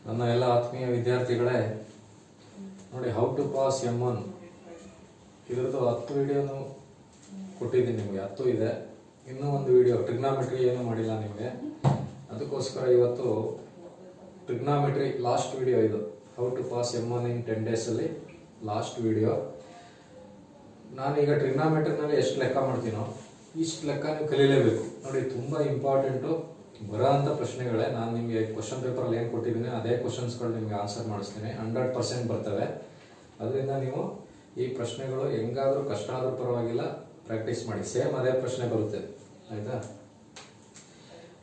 ನನ್ನ ಎಲ್ಲ ಆತ್ಮೀಯ ವಿದ್ಯಾರ್ಥಿಗಳೇ, ನೋಡಿ ಹೌ ಟು ಪಾಸ್ M1 ಇದರದ್ದು 10 ವಿಡಿಯೋನು ಕೊಟ್ಟಿದ್ದೀನಿ ನಿಮಗೆ. 10 ಇದೆ, ಇನ್ನೂ ಒಂದು ವಿಡಿಯೋ ಟ್ರಿಗ್ನಾಮೆಟ್ರಿ ಏನೂ ಮಾಡಿಲ್ಲ ನಿಮಗೆ. ಅದಕ್ಕೋಸ್ಕರ ಇವತ್ತು ಟ್ರಿಗ್ನಾಮೆಟ್ರಿ ಲಾಸ್ಟ್ ವಿಡಿಯೋ ಇದು. ಹೌ ಟು ಪಾಸ್ M1 ಇನ್ 10 ಡೇಸಲ್ಲಿ ಲಾಸ್ಟ್ ವಿಡಿಯೋ. ನಾನೀಗ ಟ್ರಿಗ್ನಾಮೆಟ್ರಿನಲ್ಲಿ ಎಷ್ಟು ಲೆಕ್ಕ ಮಾಡ್ತೀನೋ ಇಷ್ಟು ಲೆಕ್ಕ ನೀವು ಕಲೀಲೇಬೇಕು. ನೋಡಿ, ತುಂಬ ಇಂಪಾರ್ಟೆಂಟು ಬರೋ ಅಂಥ ಪ್ರಶ್ನೆಗಳೇ. ನಾನು ನಿಮಗೆ ಕ್ವಶನ್ ಪೇಪರಲ್ಲಿ ಏನು ಕೊಟ್ಟಿದ್ದೀನಿ ಅದೇ ಕ್ವಶನ್ಸ್ಗಳು ನಿಮಗೆ ಆನ್ಸರ್ ಮಾಡಿಸ್ತೀನಿ. 100% ಬರ್ತವೆ. ಅದರಿಂದ ನೀವು ಈ ಪ್ರಶ್ನೆಗಳು ಹೆಂಗಾದರೂ ಕಷ್ಟ ಆದರೂ ಪರವಾಗಿಲ್ಲ, ಪ್ರಾಕ್ಟೀಸ್ ಮಾಡಿ. ಸೇಮ್ ಅದೇ ಪ್ರಶ್ನೆ ಬರುತ್ತೆ, ಆಯಿತಾ?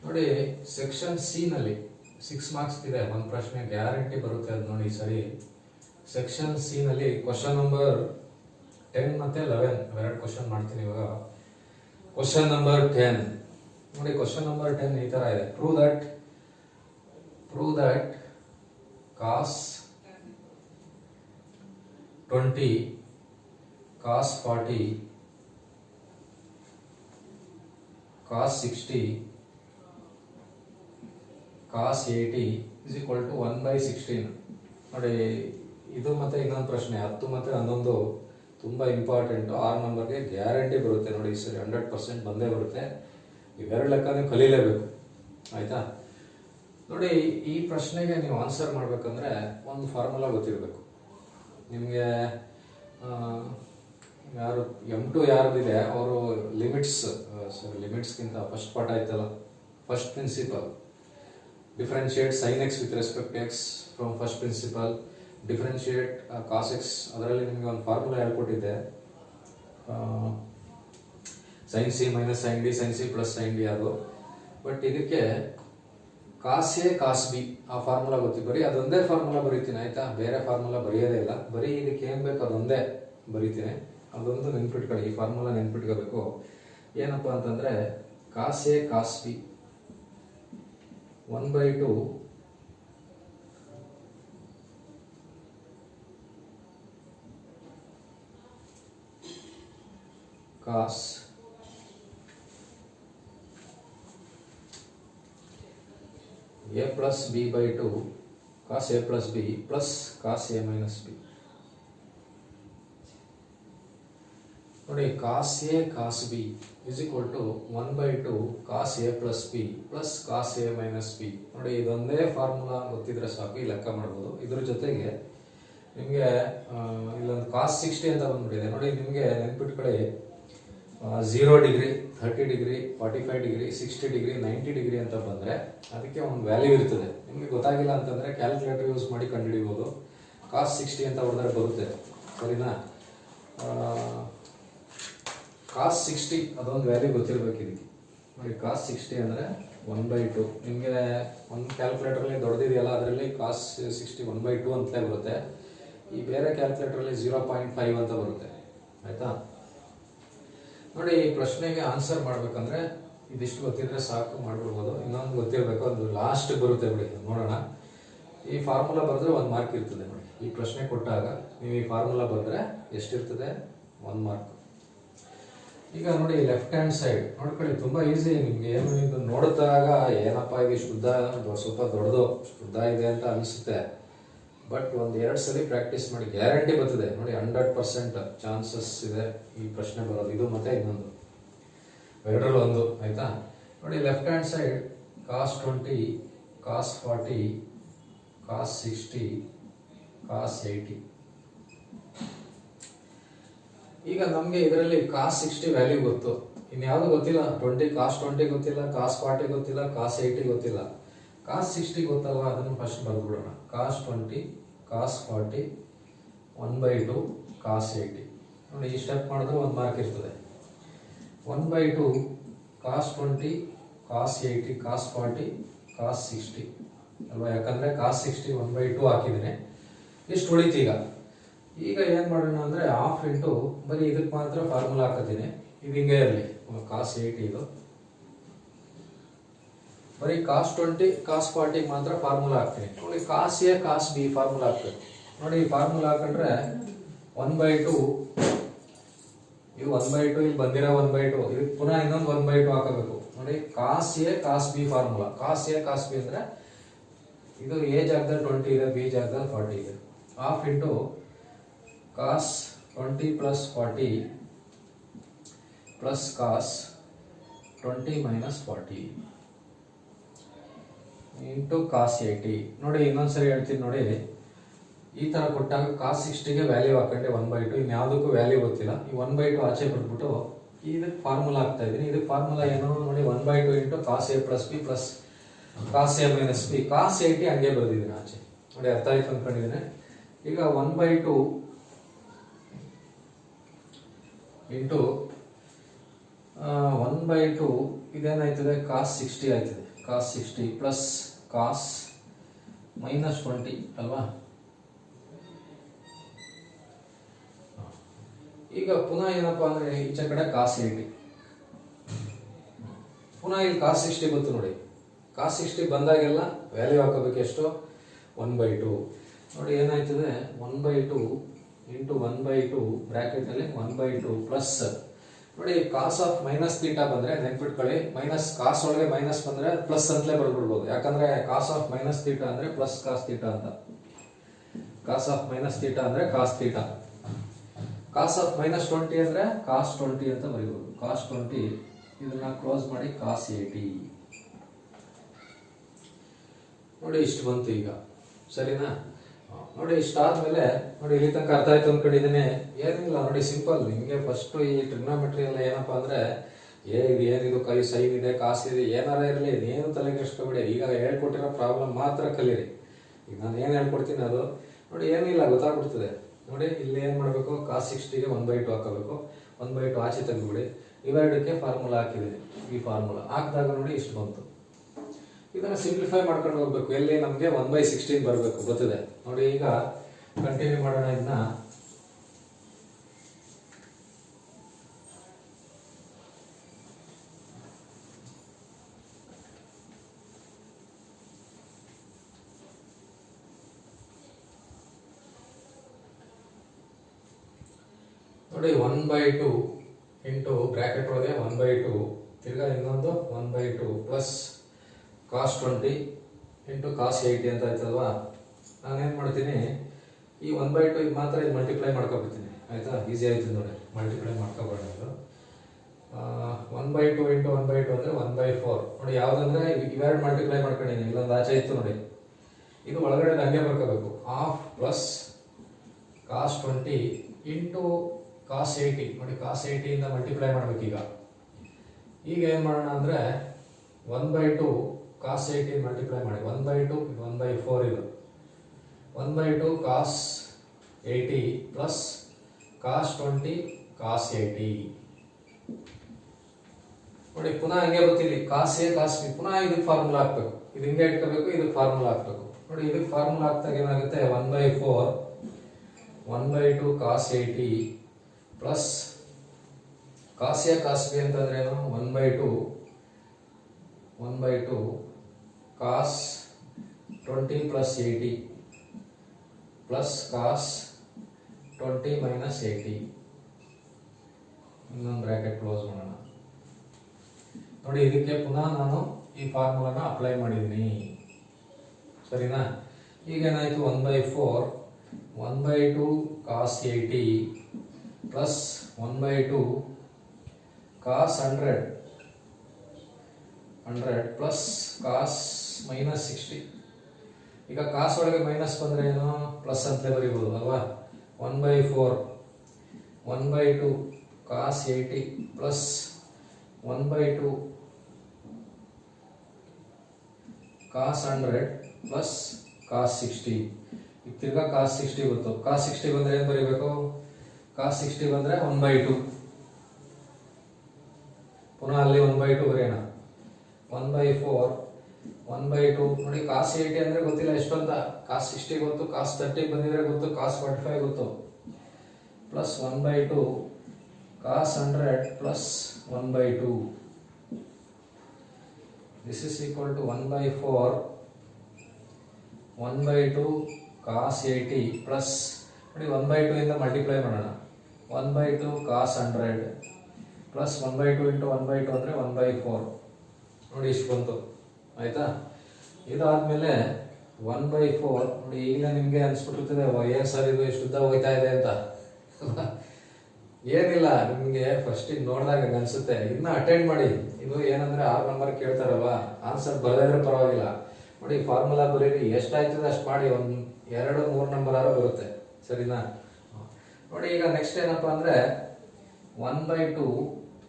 ನೋಡಿ, ಸೆಕ್ಷನ್ ಸಿ ನಲ್ಲಿ 6 ಮಾರ್ಕ್ಸ್ ಇದೆ. ಒಂದು ಪ್ರಶ್ನೆ ಗ್ಯಾರಂಟಿ ಬರುತ್ತೆ, ಅದು ನೋಡಿ ಸರಿ. ಸೆಕ್ಷನ್ ಸಿ ನಲ್ಲಿ ಕ್ವಶನ್ ನಂಬರ್ 10 ಮತ್ತು 11 ಎರಡು ಕ್ವಶನ್ ಮಾಡ್ತೀನಿ ಇವಾಗ. ಕ್ವಶನ್ ನಂಬರ್ 10 ನೋಡಿ. ಕ್ವಶನ್ ನಂಬರ್ 10 ಈ ತರ ಇದೆ. Prove that cos 20, cos 40, cos 60, cos 80 is equal to 1/16. ನೋಡಿ, ಇದು ಮತ್ತೆ ಇನ್ನೊಂದು ಪ್ರಶ್ನೆ 10 ಮತ್ತೆ 11 ತುಂಬಾ ಇಂಪಾರ್ಟೆಂಟ್. 6 ನಂಬರ್ಗೆ ಗ್ಯಾರಂಟಿ ಬರುತ್ತೆ. ನೋಡಿ, ಸರಿ 100% ಬಂದೇ ಬರುತ್ತೆ. ಇವೆರಡು ಲೆಕ್ಕ ನೀವು ಕಲೀಲೇಬೇಕು, ಆಯ್ತಾ? ನೋಡಿ, ಈ ಪ್ರಶ್ನೆಗೆ ನೀವು ಆನ್ಸರ್ ಮಾಡ್ಬೇಕಂದ್ರೆ ಒಂದು ಫಾರ್ಮುಲಾ ಗೊತ್ತಿರಬೇಕು ನಿಮಗೆ. ಯಾರು M2 ಯಾರ್ದಿದೆ ಅವರು ಲಿಮಿಟ್ಸ್ಗಿಂತ ಫಸ್ಟ್ ಪಾರ್ಟ್ ಆಯ್ತಲ್ಲ, first principle. Differentiate sin x with respect x from first principle. Differentiate cos x, ಅದರಲ್ಲಿ ನಿಮಗೆ ಒಂದು ಫಾರ್ಮುಲಾ ಹೇಳ್ಕೊಟ್ಟಿದ್ದೆ. sin c minus sin d, sin c plus sin d ಅದು. ಬಟ್ ಇದಕ್ಕೆ cos a cos b ಆ formula ಗೊತ್ತಿತ್ತು. ಬರೀ ಅದೊಂದೇ ಫಾರ್ಮುಲಾ ಬರೀತೀನಿ, ಆಯ್ತಾ? ಬೇರೆ ಫಾರ್ಮುಲಾ ಬರೆಯೋದೇ ಇಲ್ಲ. ಬರೀ ಇದಕ್ಕೆ ಏನು ಬೇಕು ಅದೊಂದೇ ಬರೀತೀನಿ. ಅದೊಂದು ನೆನ್ಪಿಟ್ಕೊಳ್ಳಿ, ಈ ಫಾರ್ಮುಲಾ ನೆನ್ಪಿಟ್ಕೋಬೇಕು. ಏನಪ್ಪ ಅಂತಂದ್ರೆ cos a cos b 1/2 cos a plus b by 2 cos a plus b plus cos a minus b. ನೋಡಿ, cos a cos b is equal to 1/2 cos a plus b plus cos a minus b. ನೋಡಿ, ಇದೊಂದೇ formula ಗೊತ್ತಿದ್ರೆ ಸಾಕು, ಈ ಲೆಕ್ಕ ಮಾಡ್ಬೋದು. ಇದ್ರ ಜೊತೆಗೆ ನಿಮಗೆ ಇಲ್ಲೊಂದು cos 60 ಅಂತ ಬಂದ್ಬಿಟ್ಟಿದೆ. ನೋಡಿ, ನಿಮಗೆ ನೆನ್ಪಿಟ್ಕೊಳ್ಳಿ, 0 degree, 30 degree, 45 degree, 60 degree, 90 degree ಅಂತ ಬಂದರೆ ಅದಕ್ಕೆ ಒಂದು ವ್ಯಾಲ್ಯೂ ಇರ್ತದೆ. ನಿಮಗೆ ಗೊತ್ತಾಗಿಲ್ಲ ಅಂತಂದರೆ ಕ್ಯಾಲ್ಕುಲೇಟರ್ ಯೂಸ್ ಮಾಡಿ ಕಂಡುಹಿಡಿಬೋದು. cos 60 ಅಂತ ಹೊಡೆದ್ರೆ ಬರುತ್ತೆ, ಸರಿನಾ? cos 60 ಅದೊಂದು ವ್ಯಾಲ್ಯೂ ಗೊತ್ತಿರಬೇಕು ಇದಕ್ಕೆ. ನೋಡಿ, cos 60 ಅಂದರೆ 1/2. ನಿಮಗೆ ಒಂದು ಕ್ಯಾಲ್ಕುಲೇಟರಲ್ಲಿ ದೊಡ್ಡದಿದೆಯಲ್ಲ, ಅದರಲ್ಲಿ cos 60 1/2 ಅಂತಲೇ ಬರುತ್ತೆ. ಈ ಬೇರೆ ಕ್ಯಾಲ್ಕುಲೇಟರಲ್ಲಿ 0.5 ಅಂತ ಬರುತ್ತೆ, ಆಯಿತಾ? ನೋಡಿ, ಈ ಪ್ರಶ್ನೆಗೆ ಆನ್ಸರ್ ಮಾಡ್ಬೇಕಂದ್ರೆ ಇದಿಷ್ಟು ಗೊತ್ತಿದ್ರೆ ಸಾಕು, ಮಾಡ್ಬಿಡ್ಬೋದು. ಇನ್ನೊಂದು ಗೊತ್ತಿರಬೇಕು, ಅದು ಲಾಸ್ಟ್ ಬರುತ್ತೆ. ಬಿಡಿ, ನೋಡೋಣ. ಈ ಫಾರ್ಮುಲಾ ಬರೆದ್ರೆ 1 ಮಾರ್ಕ್ ಇರ್ತದೆ. ನೋಡಿ, ಈ ಪ್ರಶ್ನೆ ಕೊಟ್ಟಾಗ ನೀವು ಈ ಫಾರ್ಮುಲಾ ಬರೆದ್ರೆ ಎಷ್ಟಿರ್ತದೆ? 1 ಮಾರ್ಕ್. ಈಗ ನೋಡಿ, ಲೆಫ್ಟ್ ಹ್ಯಾಂಡ್ ಸೈಡ್ ನೋಡ್ಕೊಳ್ಳಿ, ತುಂಬಾ ಈಸಿ ನಿಮ್ಗೆ. ಏನು ಇದು ನೋಡಿದಾಗ ಏನಪ್ಪ ಇದು ಶುದ್ಧ, ಸ್ವಲ್ಪ ದೊಡ್ಡದು ಶುದ್ಧ ಇದೆ ಅಂತ ಅನಿಸುತ್ತೆ. ಬಟ್ 1-2 ಸಲ ಪ್ರಾಕ್ಟೀಸ್ ಮಾಡಿ, ಗ್ಯಾರಂಟಿ ಬರ್ತದೆ. ನೋಡಿ, 100% ಚಾನ್ಸಸ್ ಇದೆ ಈ ಪ್ರಶ್ನೆ ಬರೋದು. ಇದು ಮತ್ತೆ ಇನ್ನೊಂದು, ಎರಡರಲ್ಲಿ ಒಂದು, ಆಯ್ತಾ? ನೋಡಿ, left hand side cos 20, cos 40, cos 60, cos 80. ಈಗ ನಮಗೆ ಇದರಲ್ಲಿ cos 60 ವ್ಯಾಲ್ಯೂ ಗೊತ್ತು, ಇನ್ಯಾವುದು ಗೊತ್ತಿಲ್ಲ. cos 20 ಗೊತ್ತಿಲ್ಲ, cos 40 ಗೊತ್ತಿಲ್ಲ, cos 80 ಗೊತ್ತಿಲ್ಲ. cos 60 ಗೊತ್ತಲ್ವ, ಅದನ್ನು ಫಸ್ಟ್ ಬರೆದ್ಬಿಡೋಣ. cos 20, cos 40, 1/2 cos 80. ನೋಡಿ, ಈ ಸ್ಟೆಪ್ ಮಾಡಿದ್ರೆ 1 ಮಾರ್ಕ್ ಇರ್ತದೆ. 1/2 cos 20, cos 80, cos 40, cos 60 ಅಲ್ವಾ? ಯಾಕಂದ್ರೆ cos 60 1/2 ಹಾಕಿದ್ದೀನಿ. ಇಷ್ಟು ಉಳಿತು. ಈಗ ಏನು ಮಾಡೋಣ ಅಂದರೆ ½ ಇಂಟು ಬರೀ ಇದಕ್ಕೆ ಮಾತ್ರ ಫಾರ್ಮುಲಾ ಹಾಕೋತೀನಿ. ಇದು ಹಿಂಗೆ ಇರಲಿ, cos 80 ಇದು. ಬರೀ cos 20, cos 40 ಮಾತ್ರ ಫಾರ್ಮುಲಾ ಹಾಕ್ತೀನಿ. ನೋಡಿ, cos a cos b formula ಹಾಕ್ಬೇಕು. ನೋಡಿ, ಈ ಫಾರ್ಮುಲಾ ಹಾಕೊಂಡ್ರೆ 1/2, ಇದು 1/2, ಇಲ್ಲಿ ಬಂದಿರೋ 1/2, ಇದಕ್ಕೆ ಪುನಃ ಇನ್ನೊಂದು 1/2 ಹಾಕಬೇಕು. ನೋಡಿ, cos a cos b formula. cos a cos b ಅಂದರೆ ಇದು ಎ ಜಾಗದಲ್ಲಿ 20 ಇದೆ, ಬಿ ಜಾಗದಲ್ಲಿ 40 ಇದೆ. Half into cos 20 plus 40 plus cos 20 minus 40 into cos 80. ನೋಡಿ ಇನ್ನೊಂದ್ಸರಿ ಹೇಳ್ತೀನಿ ನೋಡಿ, ಈ ಥರ ಕೊಟ್ಟಾಗ ಕಾಸ್ 60ಗೆ ವ್ಯಾಲ್ಯೂ ಹಾಕೊಂಡೆ 1/2. ಇನ್ಯಾವುದಕ್ಕೂ ವ್ಯಾಲ್ಯೂ ಗೊತ್ತಿಲ್ಲ. ಈ 1/2 ಆಚೆ ಬಿಟ್ಬಿಟ್ಟು ಇದಕ್ಕೆ ಫಾರ್ಮುಲಾ ಹಾಕ್ತಾ ಇದ್ದೀನಿ. ಇದಕ್ಕೆ ಫಾರ್ಮುಲಾ ಏನು ನೋಡಿ, 1/2 into cos A plus B plus cos A minus B. Cos 80 ಹಂಗೆ ಬರೆದಿದ್ದೀನಿ ಆಚೆ. ನೋಡಿ ಅರ್ಥ ಆಯ್ತು ಅಂದ್ಕೊಂಡಿದ್ದೀನಿ. ಈಗ 1/2 ಇಂಟು 1/2 ಇದೇನಾಯ್ತದೆ, ಕಾಸ್ 60 ಆಯ್ತದೆ. ಕಾಸ್ 60 ಪ್ಲಸ್ ಕಾಸ್ ಮೈನಸ್ 20 ಅಲ್ವಾ. ಈಗ ಪುನಃ ಏನಪ್ಪ ಅಂದ್ರೆ ಈಚೆ ಕಡೆ ಕಾಸ್ 80, ಪುನಃ ಇಲ್ಲಿ ಕಾಸ್ 60 ಬಂತು ನೋಡಿ. ಕಾಸ್ 60 ಬಂದಾಗೆಲ್ಲ ವ್ಯಾಲ್ಯೂ ಹಾಕೋಬೇಕು. ಎಷ್ಟು? 1/2. ನೋಡಿ ಏನಾಯ್ತದೆ, 1/2 ಇಂಟು 1/2 ಬ್ರಾಕೆಟ್ ಅಲ್ಲಿ 1/2 ಪ್ಲಸ್ ನೋಡಿ ಕಾಸ್ ಆಫ್ ಮೈನಸ್ ಥೀಟಾ ಬಂದ್ರೆ ನೆನ್ಪಿಟ್ಕೊಳ್ಳಿ, ಮೈನಸ್ ಕಾಸ್ ಒಳಗೆ ಮೈನಸ್ ಬಂದ್ರೆ ಪ್ಲಸ್ ಅಂತಲೇ ಬರ್ಬಿಡ್ಬೋದು. ಯಾಕಂದ್ರೆ ಕಾಸ್ ಆಫ್ ಮೈನಸ್ ಥೀಟಾ ಅಂದ್ರೆ ಪ್ಲಸ್ ಕಾಸ್ ಥೀಟಾ ಅಂತ. ಕಾಸ್ ಆಫ್ ಮೈನಸ್ ಥೀಟಾ ಅಂದ್ರೆ cos theta. Cos of minus 20 ಅಂದ್ರೆ ಕಾಸ್ 20 ಅಂತ ಬರೀಬಹುದು. ಕಾಸ್ 20 ಇದನ್ನ ಕ್ಲೋಸ್ ಮಾಡಿ ಕಾಸ್ 80. ನೋಡಿ ಇಷ್ಟು ಬಂತು ಈಗ, ಸರಿನಾ? ನೋಡಿ ಇಷ್ಟಾದ್ಮೇಲೆ ನೋಡಿ ಇಲ್ಲಿ ತನಕ ಅರ್ಥ ಆಯ್ತು ಅಂದ್ಕೊಂಡಿದ್ದೀನಿ. ಏನಿಲ್ಲ ನೋಡಿ, ಸಿಂಪಲ್. ನಿಮಗೆ ಫಸ್ಟ್ ಈ ಟ್ರಿಗ್ನೋಮೆಟ್ರಿ ಎಲ್ಲ ಏನಪ್ಪಾ ಅಂದ್ರೆ ಏನಿದು ಕೈ ಸೈನ್ ಇದೆ, ಕಾಸ್ ಇದೆ, ಏನಾರ ಇರಲಿ, ಏನು ತಲೆ ಕೆಡಿಸ್ಕೊಬೇಡಿ. ಈಗ ಹೇಳ್ಕೊಟ್ಟಿರೋ ಪ್ರಾಬ್ಲಮ್ ಮಾತ್ರ ಕಲೀರಿ. ಈಗ ನಾನು ಏನು ಹೇಳ್ಕೊಡ್ತೀನಿ ಅದು ನೋಡಿ, ಏನಿಲ್ಲ ಗೊತ್ತಾಗ್ಬಿಡ್ತದೆ. ನೋಡಿ ಇಲ್ಲಿ ಏನ್ ಮಾಡಬೇಕು, ಕಾಸ್ 60ಗೆ 1/2 ಹಾಕಬೇಕು. 1/2 ಆಚೆ ತೆಗೆದುಬಿಡಿ. ಇವೆರಡಕ್ಕೆ ಫಾರ್ಮುಲಾ ಹಾಕಿದ್ದೀನಿ. ಈ ಫಾರ್ಮುಲಾ ಹಾಕಿದಾಗ ನೋಡಿ ಇಷ್ಟು ಬಂತು. ಇದನ್ನ ಸಿಂಪ್ಲಿಫೈ ಮಾಡ್ಕೊಂಡು ಹೋಗ್ಬೇಕು. ಎಲ್ಲಿ ನಮಗೆ 1/16 ಬರಬೇಕು, ಗೊತ್ತಿದೆ ನೋಡಿ. ಈಗ ಕಂಟಿನ್ಯೂ ಮಾಡೋಣ ಇದನ್ನ. ನೋಡಿ 1/2 ಇಂಟು ಬ್ರಾಕೆಟ್ ಒಳಗೆ 1/2 ತಿರ್ಗಾ ಇನ್ನೊಂದು 1/2 ಪ್ಲಸ್ ಕಾಸ್ 20 ಇಂಟು ಕಾಸ್ 80 ಅಂತ ಆಯ್ತಲ್ವಾ. ನಾನೇನು ಮಾಡ್ತೀನಿ, ಈ 1/2 ಈಗ ಮಾತ್ರ ಇದು ಮಲ್ಟಿಪ್ಲೈ ಮಾಡ್ಕೊಬಿಡ್ತೀನಿ. ಆಯ್ತಾ? ಈಸಿ ಆಯ್ತು ನೋಡಿ, ಮಲ್ಟಿಪ್ಲೈ ಮಾಡ್ಕೊಬಾರ್ದು. 1/2 ಇಂಟು 1/2 ಅಂದರೆ 1/4. ನೋಡಿ ಯಾವುದಂದ್ರೆ ಇವೆರಡು ಮಲ್ಟಿಪ್ಲೈ ಮಾಡ್ಕೊಂಡಿದ್ದೀನಿ. ಇಲ್ಲೊಂದು ಆಚೆ ಇತ್ತು ನೋಡಿ, ಇದು ಒಳಗಡೆ ಹಂಗೆ ಬರ್ಕೋಬೇಕು. Half plus cos 20 into cos 80. ನೋಡಿ ಕಾಸ್ 80 ಇಂದ ಮಲ್ಟಿಪ್ಲೈ ಮಾಡ್ಬೇಕು. ಈಗ ಏನು ಮಾಡೋಣ ಅಂದರೆ 1/2 ಕಾಸ್ 80 ಮಲ್ಟಿಪ್ಲೈ ಮಾಡಿ. 1/2 1/4 ಇದು 1/2 ಕಾಸ್ 80 ಪ್ಲಸ್ ಕಾಸ್ 20 ಕಾಸ್ 80. ನೋಡಿ ಪುನಃ ಹಂಗೆ ಗೊತ್ತಿಲ್ಲ, ಕಾಸ್ ಎ ಕಾಸ್ ಬಿ. ಪುನಃ ಇದಕ್ಕೆ ಫಾರ್ಮುಲಾ ಹಾಕ್ಬೇಕು. ಇದು ಹಿಂಗೆ ಇಟ್ಕೋಬೇಕು, ಇದಕ್ಕೆ ಫಾರ್ಮುಲಾ ಹಾಕ್ಬೇಕು. ನೋಡಿ ಇದಕ್ಕೆ ಫಾರ್ಮುಲಾ ಹಾಕ್ದಾಗ ಏನಾಗುತ್ತೆ, 1/4 1/2 cos 80 plus cos A cos B ಅಂತಂದ್ರೆ ಏನು, 1/2 cos 20 plus 80 plus cos 20 minus 80. ಇನ್ನೊಂದು ಬ್ರಾಕೆಟ್ ಕ್ಲೋಸ್ ಮಾಡೋಣ. ನೋಡಿ ಇದಕ್ಕೆ ಪುನಃ ನಾನು ಈ ಫಾರ್ಮುಲಾನ ಅಪ್ಲೈ ಮಾಡಿದ್ದೀನಿ, ಸರಿನಾ? ಈಗ ಏನಾಯ್ತು, 1/4 1/2 cos 80 plus 1/2 cos 100 plus cos minus 60. ಈಗ ಕಾಸ್ ಒಳಗೆ ಮೈನಸ್ ಬಂದ್ರೆ ಏನು, ಪ್ಲಸ್ ಅಂತಲೇ ಬರೀಬಹುದು ಅಲ್ವಾ. 1/4 1/2 cos 80 plus 1/2 cos 100 plus cos 60. ಈಗ ತಿರ್ಗಾ ಕಾಸ್ 60 ಬಂತು. ಕಾಸ್ 60 ಬಂದ್ರೆ ಏನು ಬರೀಬೇಕು, ಕಾಸ್ 60 ಬಂದ್ರೆ 1/2. ಪುನಃ ಅಲ್ಲಿ 1/2 ಬರೆಯೋಣ. 1/4 1/2 ನೋಡಿ ಕಾಸ್ 80 ಅಂದ್ರೆ ಗೊತ್ತಿಲ್ಲ ಎಷ್ಟು ಅಂತ, ಕಾಸ್ 60 ಗೊತ್ತು, ಕಾಸ್ 30 ಬಂದಿದ್ರೆ ಗೊತ್ತು, ಕಾಸ್ 45 ಗೊತ್ತು, plus 1/2 cos 100 plus 1/2. This is equal to 1/4 1/2 cos 80 plus ನೋಡಿ 1/2 ಇಂದ ಮಲ್ಟಿಪ್ಲೈ ಮಾಡೋಣ. 1/2 ಕಾಸ್ 100 ಪ್ಲಸ್ 1/2 ಇಂಟು 1/2 ಅಂದರೆ 1/4. ನೋಡಿ ಇಷ್ಟು ಬಂತು, ಆಯ್ತಾ? ಇದಾದ್ಮೇಲೆ 1/4 ನೋಡಿ. ಈಗಲೇ ನಿಮಗೆ ಅನ್ಸ್ಬಿಟ್ಟಿರ್ತದೆ ಏನು ಸರ್ ಇದು ಎಷ್ಟು ಉದ್ದ ಹೋಗ್ತಾ ಇದೆ ಅಂತ. ಏನಿಲ್ಲ, ನಿಮಗೆ ಫಸ್ಟ್ ಇದು ನೋಡಿದಾಗ ಅನ್ಸುತ್ತೆ. ಇನ್ನ ಅಟೆಂಡ್ ಮಾಡಿ. ಇದು ಏನಂದ್ರೆ 6 ನಂಬರ್ ಕೇಳ್ತಾರಲ್ವಾ, ಆನ್ಸರ್ ಬರದಿದ್ರೆ ಪರವಾಗಿಲ್ಲ. ನೋಡಿ ಫಾರ್ಮುಲಾ ಬರೀರಿ, ಎಷ್ಟಾಯ್ತದೆ ಅಷ್ಟು ಮಾಡಿ. 1, 2, 3 ನಂಬರ್ ಆದ್ರೂ ಬರುತ್ತೆ. ಸರಿನಾ? ನೋಡಿ ಈಗ ನೆಕ್ಸ್ಟ್ ಏನಪ್ಪಾ ಅಂದ್ರೆ 1/2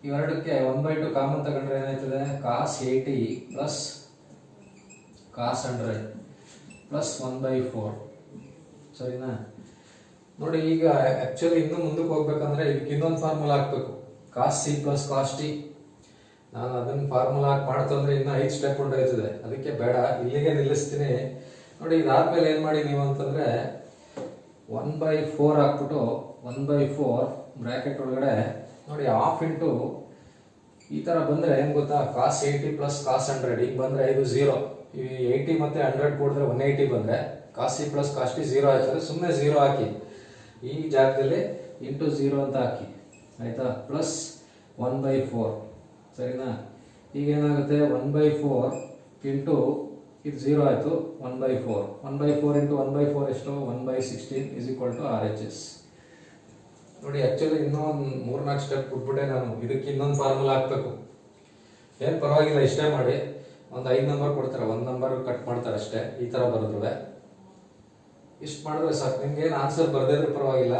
ಇವೆರಡಕ್ಕೆ 1/2 ಕಾಮನ್ ತಗೊಂಡ್ರೆ ಏನಾಯ್ತದೆ, cos 80 ಪ್ಲಸ್ cos 100 ಪ್ಲಸ್ 1/4. ಸರಿನಾ? ನೋಡಿ ಈಗ ಆಕ್ಚುಲಿ ಇನ್ನು ಮುಂದಕ್ಕೆ ಹೋಗ್ಬೇಕಂದ್ರೆ ಇದಕ್ಕೆ ಇನ್ನೊಂದು ಫಾರ್ಮುಲಾ ಹಾಕ್ಬೇಕು, cos c plus cos t. ನಾನು ಅದನ್ನ ಫಾರ್ಮುಲಾ ಹಾಕಿ ಮಾಡ್ತಂದ್ರೆ ಇನ್ನು 5 ಸ್ಟೆಪ್ ಉಂಟಾಯ್ತದೆ. ಅದಕ್ಕೆ ಬೇಡ, ಇಲ್ಲಿಗೆ ನಿಲ್ಲಿಸ್ತೀನಿ. ನೋಡಿ ಇದಾದ್ಮೇಲೆ ಏನ್ ಮಾಡಿ ನೀವು ಅಂತಂದ್ರೆ 1/4 ಹಾಕ್ಬಿಟ್ಟು 1/4 ಬ್ರಾಕೆಟ್ ಒಳಗಡೆ ನೋಡಿ ಹಾಫ್ ಇಂಟು ಈ ತರ ಬಂದ್ರೆ ಏನ್ ಗೊತ್ತಾ, cos 80 ಪ್ಲಸ್ cos 100. ಈಗ ಬಂದ್ರೆ ಇದು 0. ಈ 80 ಮತ್ತೆ 100 ಕೂಡಿದ್ರೆ 180 ಬಂದ್ರೆ cos c plus cos t 0 ಆಯ್ತದೆ. ಸುಮ್ಮನೆ 0 ಹಾಕಿ, ಈ ಜಾಗದಲ್ಲಿ ಇಂಟು 0 ಅಂತ ಹಾಕಿ, ಆಯ್ತಾ? ಪ್ಲಸ್ 1/4. ಸರಿನಾ? ಈಗ ಏನಾಗುತ್ತೆ 1/4 ಇಂಟು ಇದು 0 ಆಯ್ತು, 1/4. 1/4 ಇಂಟು 1/4 ಎಷ್ಟು, 1/16 ಇಸ್ ಈಕ್ವಲ್ ಟು RHS. ನೋಡಿ ಆಕ್ಚುಲಿ ಇನ್ನೂ ಒಂದು 3-4 ಸ್ಟೆಪ್ ಬಿಟ್ಬಿಟ್ಟೆ ನಾನು. ಇದಕ್ಕೆ ಇನ್ನೊಂದು ಫಾರ್ಮುಲಾ ಹಾಕ್ಬೇಕು. ಏನು ಪರವಾಗಿಲ್ಲ, ಇಷ್ಟೇ ಮಾಡಿ. ಒಂದು 5 ನಂಬರ್ ಕೊಡ್ತಾರೆ, 1 ನಂಬರ್ ಕಟ್ ಮಾಡ್ತಾರೆ ಅಷ್ಟೇ. ಈ ತರ ಬರೆದ್ರೆ ಇಷ್ಟು ಮಾಡಿದ್ರೆ ಸಾಕು. ನಿಮ್ಗೆ ಏನು ಆನ್ಸರ್ ಬರ್ದಿದ್ರೆ ಪರವಾಗಿಲ್ಲ.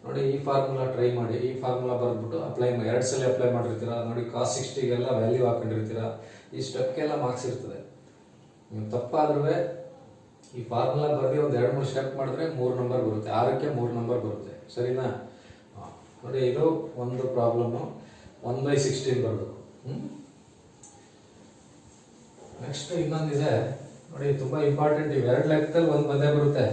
ನೋಡಿ ಈ ಫಾರ್ಮುಲಾ ಟ್ರೈ ಮಾಡಿ. ಈ ಫಾರ್ಮುಲಾ ಬರೆದ್ಬಿಟ್ಟು ಅಪ್ಲೈ ಮಾಡಿ. 2 ಸಲ ಅಪ್ಲೈ ಮಾಡಿರ್ತೀರಾ. ನೋಡಿ cos 60ಗೆಲ್ಲ ವ್ಯಾಲ್ಯೂ ಹಾಕೊಂಡಿರ್ತೀರಾ. ಈ ಸ್ಟೆಪ್ಗೆಲ್ಲ ಮಾರ್ಕ್ಸ್ ಇರ್ತದೆ. ನೀವು ತಪ್ಪಾದ್ರೂ ಈ ಫಾರ್ಮುಲಾ ಬರೆದು ಒಂದು 2-3 ಸ್ಟೆಪ್ ಮಾಡಿದ್ರೆ 3 ನಂಬರ್ ಬರುತ್ತೆ. 6ಕ್ಕೆ 3 ನಂಬರ್ ಬರುತ್ತೆ. ಸರಿನಾ? ನೋಡಿ ಇದು ಒಂದು ಪ್ರಾಬ್ಲಮ್, 1/16 ಬರೋದು. ನೆಕ್ಸ್ಟ್ ಇನ್ನೊಂದಿದೆ ನೋಡಿ, ತುಂಬಾ ಇಂಪಾರ್ಟೆಂಟ್. ಇವು 2 ಲೆಕ್ಕದಲ್ಲಿ ಒಂದು ಬಂದೇ ಬರುತ್ತೆ.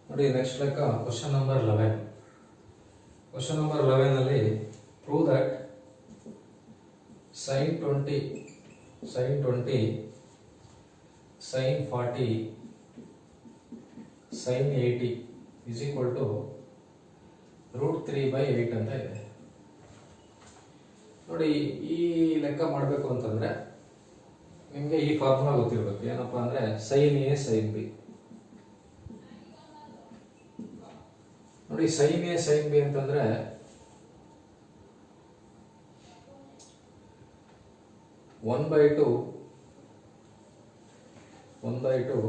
ನೋಡಿ ನೆಕ್ಸ್ಟ್ ಲೆಕ್ಕ ಕ್ವಶನ್ ನಂಬರ್ 11. ಕ್ವಶನ್ ನಂಬರ್ 11 ಅಲ್ಲಿ prove that sin 20, sin 40, sin 80 is equal to √3/8 ಅಂತ ಇದೆ. ನೋಡಿ ಈ ಲೆಕ್ಕ ಮಾಡಬೇಕು ಅಂತಂದ್ರೆ ನಿಮಗೆ ಈ ಫಾರ್ಮುಲಾ ಗೊತ್ತಿರಬೇಕು. ಏನಪ್ಪಾ ಅಂದ್ರೆ sin A sin B. ನೋಡಿ sin A sin B ಅಂತಂದ್ರೆ one by two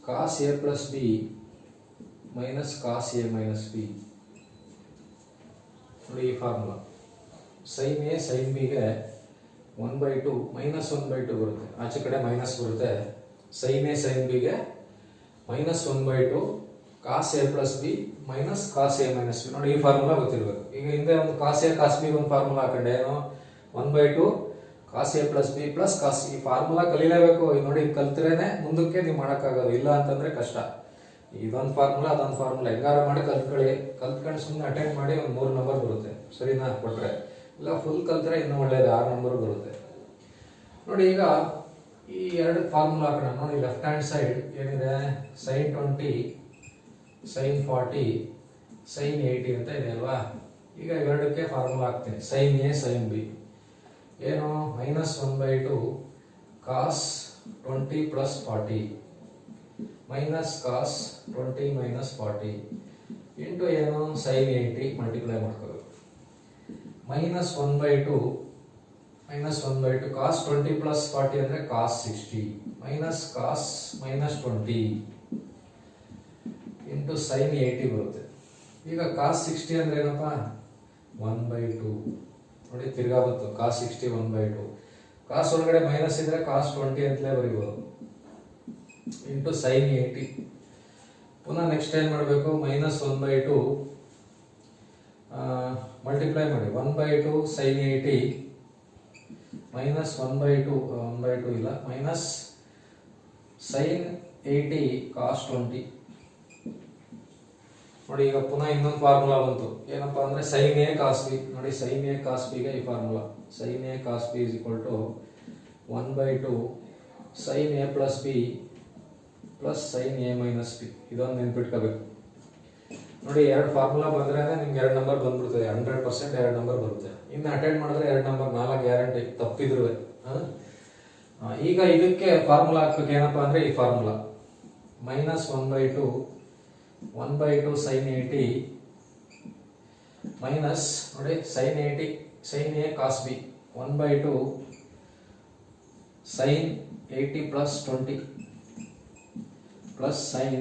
cos A plus B minus cos A minus B. ನೋಡಿ ಈ formula sin A sin B ಗೆ 1/2 minus 1/2 ಬರುತ್ತೆ. ಆಚೆ ಕಡೆ ಮೈನಸ್ ಬರುತ್ತೆ. sin A sin B ಗೆ -1/2 cos A plus B minus cos A minus B. ನೋಡಿ ಈ ಫಾರ್ಮುಲಾ ಗೊತ್ತಿರಬೇಕು. ಈಗ ಹಿಂದೆ ಒಂದು cos A cos B ಒಂದು ಫಾರ್ಮುಲಾ ಹಾಕೊಂಡೆ. ಏನು 1/2 cos A plus B plus cos. ಈ ಫಾರ್ಮುಲಾ ಕಲಿಲೇಬೇಕು. ನೋಡಿ ಕಲ್ತ್ರೇನೆ ಮುಂದಕ್ಕೆ ನೀವು ಮಾಡೋಕ್ಕಾಗೋದು. ಇಲ್ಲ ಅಂತಂದ್ರೆ ಕಷ್ಟ. ಇದೊಂದು ಫಾರ್ಮುಲಾ ಅದೊಂದು ಫಾರ್ಮುಲಾ ಹೆಂಗಾರ ಮಾಡಿ ಕಲ್ತ್ಕೊಂಡು ಸುಮ್ಮನೆ ಅಟೆಂಡ್ ಮಾಡಿ ಒಂದು 3 ನಂಬರ್ ಬರುತ್ತೆ. ಸರಿನಾ? ಕೊಟ್ರೆ ಇಲ್ಲ ಫುಲ್ ಕಲ್ತ್ರೆ ಇನ್ನೂ ಒಳ್ಳೇದು, 6 ನಂಬರ್ ಬರುತ್ತೆ. ನೋಡಿ ಈಗ ಈ 2 ಫಾರ್ಮುಲಾ ಹಾಕೋಣ. ನೋಡಿ ಲೆಫ್ಟ್ ಹ್ಯಾಂಡ್ ಸೈಡ್ ಏನಿದೆ, sin 20, sin 40, sin 80 ಅಂತ ಇದೆ ಅಲ್ವಾ. ಈಗ ಇವೆರಡಕ್ಕೆ ಫಾರ್ಮುಲಾ ಹಾಕ್ತೀನಿ. sin A sin B ಏನು -1/2 cos 20 plus 40 minus cos 20 minus 40 into ಏನು sin 80 ಮಲ್ಟಿಪ್ಲೈ ಮಾಡ್ಕೋಬೇಕು. -1/2 cos 20 plus 40 ಅಂದ್ರೆ cos 60 minus cos -20 into sin 80 ಬರುತ್ತೆ. ಈಗ cos 60 ಅಂದ್ರೆ ಏನಪ್ಪಾ 1/2. ನೋಡಿ ತಿರ್ಗಾ ಬಂತು cos 60 1/2. cos ಒಳಗಡೆ ಮೈನಸ್ ಇದ್ರೆ cos 20 ಅಂತಲೇ ಬರೀಬಹುದು into sin 80. ಪುನಃ ನೆಕ್ಸ್ಟ್ ಏನ್ ಮಾಡಬೇಕು, -1/2 ಮಲ್ಟಿಪ್ಲೈ ಮಾಡಿ 1/2 sin 80 -1/2 ಇಲ್ಲ ಮೈನಸ್ sin 80 cos 20. ನೋಡಿ ಈಗ ಪುನಃ ಇನ್ನೊಂದು ಫಾರ್ಮುಲಾ ಬಂತು, ಏನಪ್ಪಾ ಅಂದ್ರೆ sin a cos b. ನೋಡಿ sin a cos b ಗೆ ಈ formula sin a cos b is equal to 1/2 sin a plus b plus sin a minus b. ಇದೊಂದು ನೆನ್ಪಿಟ್ಕೋಬೇಕು. ನೋಡಿ ಎರಡು ಫಾರ್ಮುಲಾ ಬಂದ್ರೆ ನಿಮ್ಗೆ ಎರಡು ನಂಬರ್ ಬಂದ್ಬಿಡ್ತದೆ, 100% ಎರಡು ನಂಬರ್ ಬರುತ್ತೆ. ಇನ್ನು ಅಟೆಂಡ್ ಮಾಡಿದ್ರೆ ಎರಡು ನಂಬರ್ 4 ಗ್ಯಾರಂಟಿ ತಪ್ಪಿದ್ರು. ಈಗ ಇದಕ್ಕೆ ಫಾರ್ಮುಲಾ ಹಾಕ್ಬೇಕು, ಏನಪ್ಪಾ ಅಂದ್ರೆ ಈ ಫಾರ್ಮುಲಾ -1/2 sin 80 ಮೈನಸ್ ನೋಡಿ sin 80 sin a cos b 1/2 sin 80 plus 20 plus sin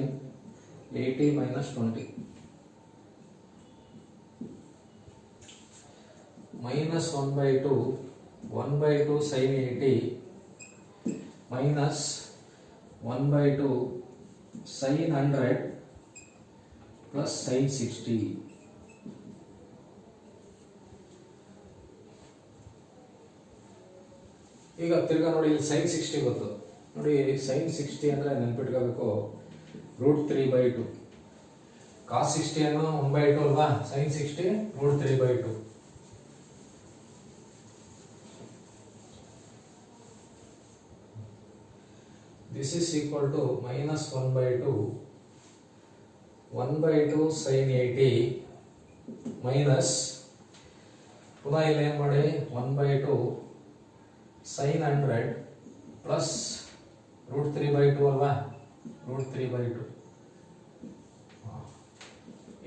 80 minus 20 -1/2 sin 80 minus 1/2 sin 100 plus sin 60. ಈಗ ತಿರ್ಗಾ ನೋಡಿ ಇಲ್ಲಿ sin 60 ಗೊತ್ತು. ನೋಡಿ sin 60 ಅಂದ್ರೆ ನೆನ್ಪಿಟ್ಕೋಬೇಕು √3/2. cos 60 ಅನ್ನು 1/2 ಅಲ್ವಾ, sin 60 √3/2. This is equal to -1/2 sin 80 minus ಪುನಃ ಇಲ್ಲಿ ಏನು ಮಾಡಿ 1/2 sin 100 plus √3/2 ಅಲ್ವಾ, √3/2.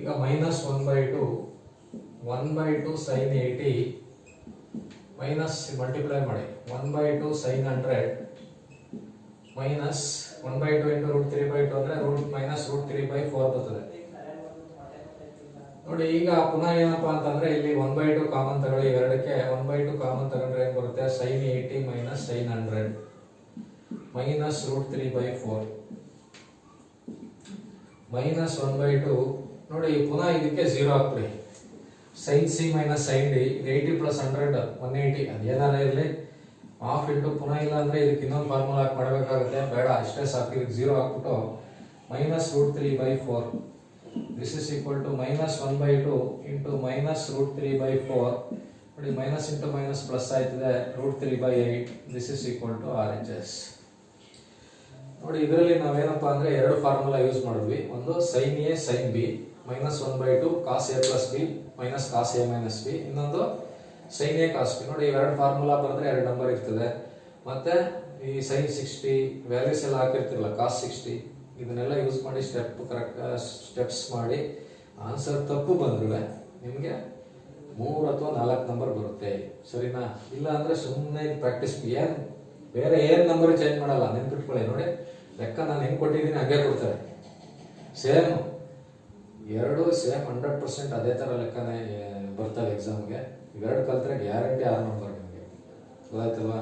ಈಗ -1/2 sin 80 ಮೈನಸ್ ಮಲ್ಟಿಪ್ಲೈ ಮಾಡಿ 1/2 sin 100 ಮೈನಸ್ 1/2 into √3/2 ಅಂದ್ರೆ -√3/4 ಬರ್ತದೆ. ನೋಡಿ ಈಗ ಪುನಃ ಏನಪ್ಪಾ ಅಂತಂದ್ರೆ ಇಲ್ಲಿ 1/2 ಕಾಮನ್ ತಗೊಳ್ಳಿ, ಎರಡಕ್ಕೆ 1/2 ಕಾಮನ್ ತಗೊಂಡ್ರೆ ಏನ್ ಬರುತ್ತೆ, sin 80 minus sin 100 minus √3/4 minus 1/2. ನೋಡಿ ಪುನಃ ಇದಕ್ಕೆ 0 ಹಾಕ್ಬಿಡಿ, sin c minus sin d 80 plus 100 180. ಅದೇನಾರ ಇರಲಿ, ಹಾಫ್ ಇಂಟು ಪುನಃ ಇಲ್ಲ ಅಂದ್ರೆ ಇದಕ್ಕೆ ಇನ್ನೊಂದು ಫಾರ್ಮುಲಾ ಹಾಕಿ ಮಾಡಬೇಕಾಗುತ್ತೆ, ಬೇಡ ಇಷ್ಟೇ ಸಾಕು. ಇದಕ್ಕೆ 0 ಹಾಕ್ಬಿಟ್ಟು -√3/4 this is equal to -1/2 into -√3/4. ನೋಡಿ ಮೈನಸ್ ಇಂಟು ಮೈನಸ್ ಪ್ಲಸ್ ಆಯ್ತದೆ, √3/8 this is equal to RHS. ನೋಡಿ ಇದರಲ್ಲಿ ನಾವೇನಪ್ಪಾ ಅಂದ್ರೆ ಎರಡು ಫಾರ್ಮುಲಾ ಯೂಸ್ ಮಾಡಿದ್ವಿ. ಒಂದು sin a sin b -1/2 cos a plus b minus cos a minus b. ಇನ್ನೊಂದು sin a cos b. ನೋಡಿ ಎರಡು ಫಾರ್ಮುಲಾ ಬರೆದ್ರೆ ಎರಡು ನಂಬರ್ ಇರ್ತದೆ. ಮತ್ತೆ ಈ sin 60 ವ್ಯಾಲ್ಯೂಸ್ ಎಲ್ಲ ಹಾಕಿರ್ತಿರಲ್ಲ cos 60, ಇದನ್ನೆಲ್ಲ ಯೂಸ್ ಮಾಡಿ ಸ್ಟೆಪ್ಸ್ ಮಾಡಿ ಆನ್ಸರ್ ತಪ್ಪು ಬಂದ್ರೆ ನಿಮಗೆ 3 ಅಥವಾ 4 ನಂಬರ್ ಬರುತ್ತೆ, ಸರಿನಾ? ಇಲ್ಲ ಅಂದ್ರೆ ಸುಮ್ಮನೆ ಪ್ರಾಕ್ಟೀಸ್ ಬೇರೆ ಏನ್ ನಂಬರ್ ಚೇಂಜ್ ಮಾಡಲ್ಲ, ನೆನ್ಪಿಟ್ಕೊಳ್ಳಿ. ನೋಡಿ ಲೆಕ್ಕ ನಾನು ಹೆಂಗ್ ಕೊಟ್ಟಿದ್ದೀನಿ ಹಾಗೆ ಕೊಡ್ತಾರೆ, ಸೇಮ್ ಎರಡು ಸೇಮ್ 100% ಅದೇ ತರ ಲೆಕ್ಕನೇ ಬರ್ತವೆ ಎಕ್ಸಾಮ್ಗೆ. ಇವೆರಡು ಕಲ್ತ್ರೆ ಗ್ಯಾರಂಟಿ 6 ನಂಬರ್ ನಿಮಗೆ, ಗೊತ್ತಾಯ್ತಲ್ವಾ?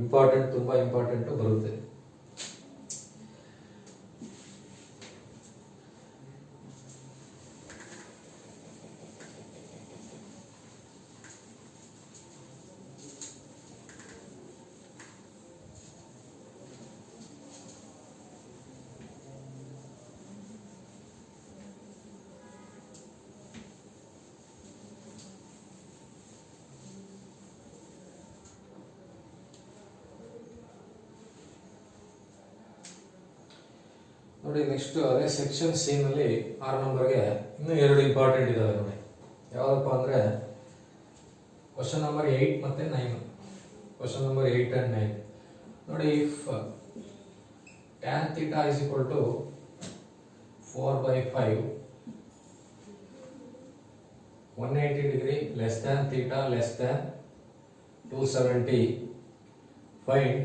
ಇಂಪಾರ್ಟೆಂಟ್, ತುಂಬಾ ಇಂಪಾರ್ಟೆಂಟ್ ಬರುತ್ತೆ. ನೋಡಿ ನೆಕ್ಸ್ಟ್ ಅದೇ ಸೆಕ್ಷನ್ ಸಿ ನಲ್ಲಿ 6 ನಂಬರ್ಗೆ ಇನ್ನೂ 2 ಇಂಪಾರ್ಟೆಂಟ್ ಇದಾವೆ ನೋಡಿ. ಯಾವ್ದಪ್ಪ ಅಂದ್ರೆ ಕ್ವಶನ್ ನಂಬರ್ 8 ಮತ್ತೆ 9. ಕ್ವಶನ್ ನಂಬರ್ 8 and 9 ನೋಡಿ. If tan theta is equal to 4/5 180 degree less than theta less than 270, find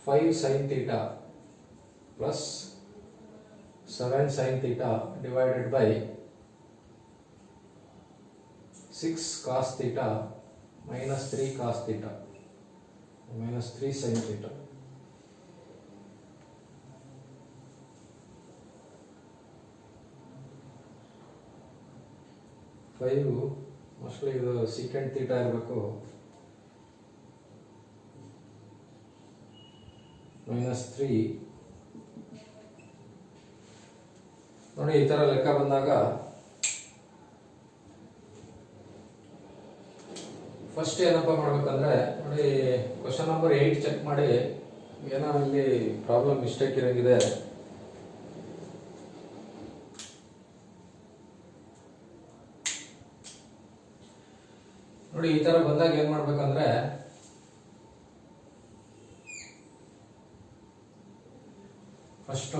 5 sin theta plus 7 sin theta divided by 6 cos theta minus 3 cos theta minus 3 sin theta. Mostly ಇದು secant theta ಇರಬೇಕು. -3 ನೋಡಿ ಈ ತರ ಲೆಕ್ಕ ಬಂದಾಗ first ಏನಪ್ಪ ಮಾಡ್ಬೇಕಂದ್ರೆ ನೋಡಿ ಕ್ವಶನ್ ನಂಬರ್ 8 ಚೆಕ್ ಮಾಡಿ ಏನೋ ಇಲ್ಲಿ ಪ್ರಾಬ್ಲಮ್ ಮಿಸ್ಟೇಕ್ ಇರೋಂಗಿದೆ. ನೋಡಿ ಈ ತರ ಬಂದಾಗ ಏನ್ ಮಾಡ್ಬೇಕಂದ್ರೆ ಫಸ್ಟ್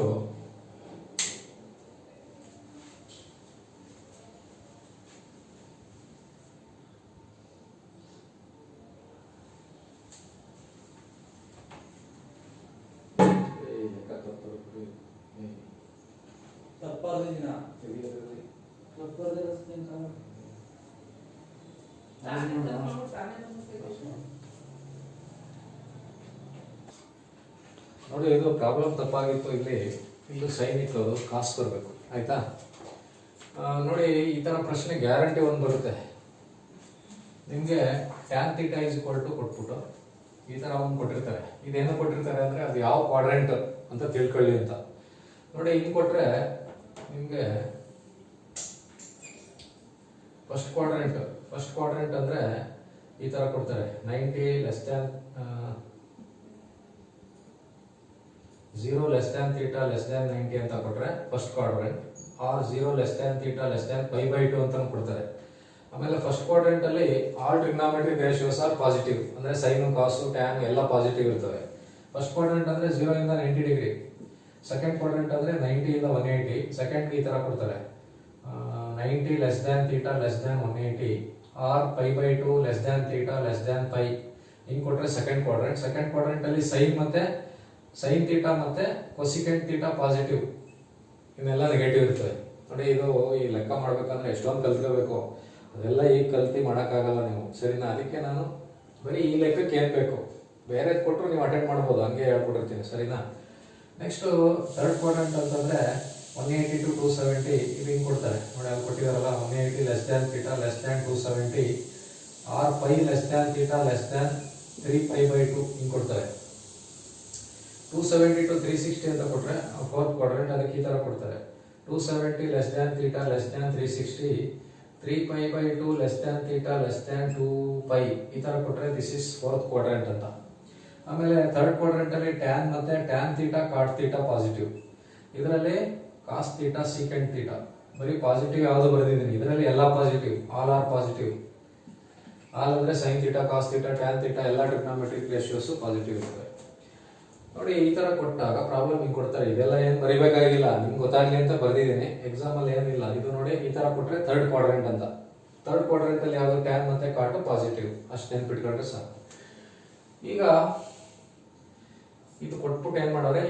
ನೋಡಿ ಇದು ಪ್ರಾಬ್ಲಮ್ ತಪ್ಪಾಗಿತ್ತು. ಇಲ್ಲಿ ಸೈನ್ ಇತ್ತು, ಅದು ಕಾಸು ಬರಬೇಕು. ಆಯ್ತಾ? ನೋಡಿ ಈ ತರ ಪ್ರಶ್ನೆ ಗ್ಯಾರಂಟಿ ಒಂದು ಬರುತ್ತೆ ನಿಮ್ಗೆ. Tan theta is equal to ಕೊಟ್ಬಿಟ್ಟು ಈ ತರ ಒಂದು ಕೊಟ್ಟಿರ್ತಾರೆ. ಇದೇನು ಕೊಟ್ಟಿರ್ತಾರೆ ಅಂದ್ರೆ ಅದು ಯಾವ ಕ್ವಾಡ್ರೆಂಟ್ ಅಂತ ತಿಳ್ಕೊಳ್ಳಿ ಅಂತ. ನೋಡಿ ಹಿಂಗ್ ಕೊಟ್ರೆ ನಿಮ್ಗೆ ಫಸ್ಟ್ ಕ್ವಾಡ್ರೆಂಟ್ ಅಂದ್ರೆ ಈ ತರ ಕೊಡ್ತಾರೆ. 90 less than 0 less than theta less than 90 ಅಂತ ಕೊಟ್ರೆ first quadrant, or 0 less than theta less than π/2 ಅಂತ ಕೊಡ್ತಾರೆ. ಆಮೇಲೆ ಫಸ್ಟ್ ಕ್ವಾಡ್ರೆಂಟ್ ಅಲ್ಲಿ all trigonometric ratios are positive, ಅಂದ್ರೆ ಸೈನ್ ಕಾಸು ಟ್ಯಾನ್ ಎಲ್ಲ ಪಾಸಿಟಿವ್ ಇರ್ತವೆ. ಫಸ್ಟ್ ಕ್ವಾಡ್ರೆಂಟ್ ಅಂದ್ರೆ 0 ಇಂದ 90 ಡಿಗ್ರಿ. ಸೆಕೆಂಡ್ ಕ್ವಾಡ್ರೆಂಟ್ ಅಂದ್ರೆ 90 ಇಂದ 180. ಸೆಕೆಂಡ್ ಈ ತರ ಕೊಡ್ತಾರೆ 90 less than theta less than 180 or π/2 less than theta less than π. ಹಿಂಗ್ ಕೊಟ್ರೆ ಸೆಕೆಂಡ್ ಕ್ವಾಡ್ರೆಂಟ್ ಅಲ್ಲಿ ಸೈನ್ ಥೀಟಾ ಮತ್ತೆ ಕೊಸಿಕೆಂಟ್ ಥೀಟಾ ಪಾಸಿಟಿವ್, ಇನ್ನೆಲ್ಲ ನೆಗೆಟಿವ್ ಇರ್ತವೆ. ನೋಡಿ ಇದು ಈ ಲೆಕ್ಕ ಮಾಡ್ಬೇಕಂದ್ರೆ ಎಷ್ಟೊಂದು ಕಲ್ತ್ಕೋಬೇಕು. ಅದೆಲ್ಲ ಈಗ ಕಲ್ತಿ ಮಾಡೋಕ್ಕಾಗಲ್ಲ ನೀವು, ಸರಿನಾ? ಅದಕ್ಕೆ ನಾನು ಬರೀ ಈ ಲೆಕ್ಕಕ್ಕೆ ಏನ್ ಬೇಕು ಬೇರೆ ಕೊಟ್ಟರು ನೀವು ಅಟೆಂಡ್ ಮಾಡ್ಬೋದು, ಹಂಗೆ ಹೇಳ್ಕೊಟ್ಟಿರ್ತೀನಿ, ಸರಿನಾ? ನೆಕ್ಸ್ಟ್ ಥರ್ಡ್ ಕ್ವಾಡ್ರೆಂಟ್ ಅಂತಂದ್ರೆ 180 to 270. ಇದು ಹಿಂಗ್ ಕೊಡ್ತಾರೆ ನೋಡಿ, ಅಲ್ಲಿ ಕೊಟ್ಟಿದಾರಲ್ಲ 180 less than theta less than 270 or π less than theta less than 3π/2 ಹಿಂಗ್ ಕೊಡ್ತಾರೆ. 270 to 360 ಅಂತ ಕೊಟ್ರೆ ಫೋರ್ತ್ ಕ್ವಾಡ್ರೆಂಟ್, ಅದಕ್ಕೆ ಈ ತರ ಕೊಡ್ತಾರೆ 270 less than theta less than 360 3π/2 less than theta less than 2π. ಈ ತರ ಕೊಟ್ರೆ ದಿಸ್ ಇಸ್ ಫೋರ್ತ್ ಕ್ವಾಡ್ರೆಂಟ್ ಅಂತ. ಆಮೇಲೆ ಥರ್ಡ್ ಕ್ವಾಡ್ರೆಂಟ್ ಅಲ್ಲಿ ಟ್ಯಾನ್ ಮತ್ತೆ tan theta cot theta positive, ಇದರಲ್ಲಿ ಕಾಸ್ ಥೀಟಾ ಸೀಕೆಂಟ್ ಥೀಟಾ ಬರೀ ಪಾಸಿಟಿವ್ ಯಾವುದು ಬರೆದಿದ್ದೀನಿ. ಇದರಲ್ಲಿ ಎಲ್ಲ positive, all are positive. All ಅಂದ್ರೆ sine theta cos theta tan theta ಎಲ್ಲ ಟ್ರಿಗ್ನಾಮೆಟ್ರಿಕ್ ರೇಷಿಯೋಸ್ ಪಾಸಿಟಿವ್ ಇರ್ತವೆ. ನೋಡಿ ಈ ತರ ಕೊಟ್ಟಾಗ ಪ್ರಾಬ್ಲಮ್ ಹಿಂಗ್ ಕೊಡ್ತಾರೆ. ಇದೆಲ್ಲ ಏನ್ ಬರಿಬೇಕಾಗಿಲ್ಲ, ನಿಮ್ಗೆ ಗೊತ್ತಾಗ್ಲಿ ಅಂತ ಬರ್ದಿದ್ದೀನಿ. ಎಕ್ಸಾಮ್ ಅಲ್ಲಿ ಏನಿಲ್ಲ. ಇದು ನೋಡಿ ಈ ತರ ಕೊಟ್ರೆ ಥರ್ಡ್ ಕ್ವಾಡ್ರೆಂಟ್ ಅಂತ. ಥರ್ಡ್ ಕ್ವಾಡ್ರೆಂಟ್ ಅಲ್ಲಿ ಯಾವ್ದು ಟ್ಯಾನ್ ಮತ್ತೆ ಕಾಟು ಪಾಸಿಟಿವ್, ಅಷ್ಟು ನೆನ್ಪಿಟ್ಕೊಂಡ್ರೆ ಸಾಕು. ಈಗ ಇದು ಕೊಟ್ಬಿಟ್ಟು ಏನ್ ಮಾಡೋರೆ,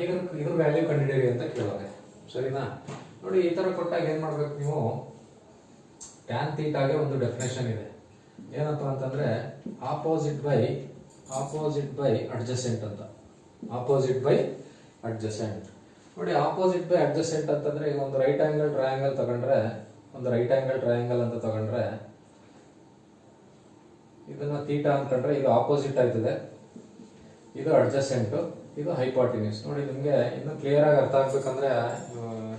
ಇದ್ರ ವ್ಯಾಲ್ಯೂ ಕಂಡುಹಿಡಿಯಿರಿ ಅಂತ ಕೇಳೋರೆ, ಸರಿನಾ? ನೋಡಿ ಈ ತರ ಕೊಟ್ಟಾಗ ಏನ್ ಮಾಡ್ಬೇಕು ನೀವು, ಟ್ಯಾನ್ ಥೀಟಾಗೆ ಒಂದು ಡೆಫಿನೇಷನ್ ಇದೆ. ಏನಪ್ಪಾ ಅಂತಂದ್ರೆ ಆಪೋಸಿಟ್ ಬೈ ಅಡ್ಜಸೆಂಟ್ ಅಂತ. Opposite by adjacent. ನೋಡಿ ಆಪೋಸಿಟ್ ಬೈ ಅಡ್ಜಸೆಂಟ್ ಅಂತಂದ್ರೆ ಈಗ ಒಂದು ರೈಟ್ ಆಂಗಲ್ ಟ್ರಯಾಂಗಲ್ ತಗೊಂಡ್ರೆ, ಅಂತ ತಗೊಂಡ್ರೆ ಇದನ್ನ ಥೀಟಾ ಅನ್ಕೊಂಡ್ರೆ ಇದು ಆಪೋಸಿಟ್ ಆಯ್ತದೆ, ಇದು ಅಡ್ಜಸೆಂಟ್, ಇದು ಹೈಪಾಟಿನ್ಯೂಸ್. ನೋಡಿ ನಿಮ್ಗೆ ಇನ್ನು ಕ್ಲಿಯರ್ ಆಗಿ ಅರ್ಥ ಆಗ್ಬೇಕಂದ್ರೆ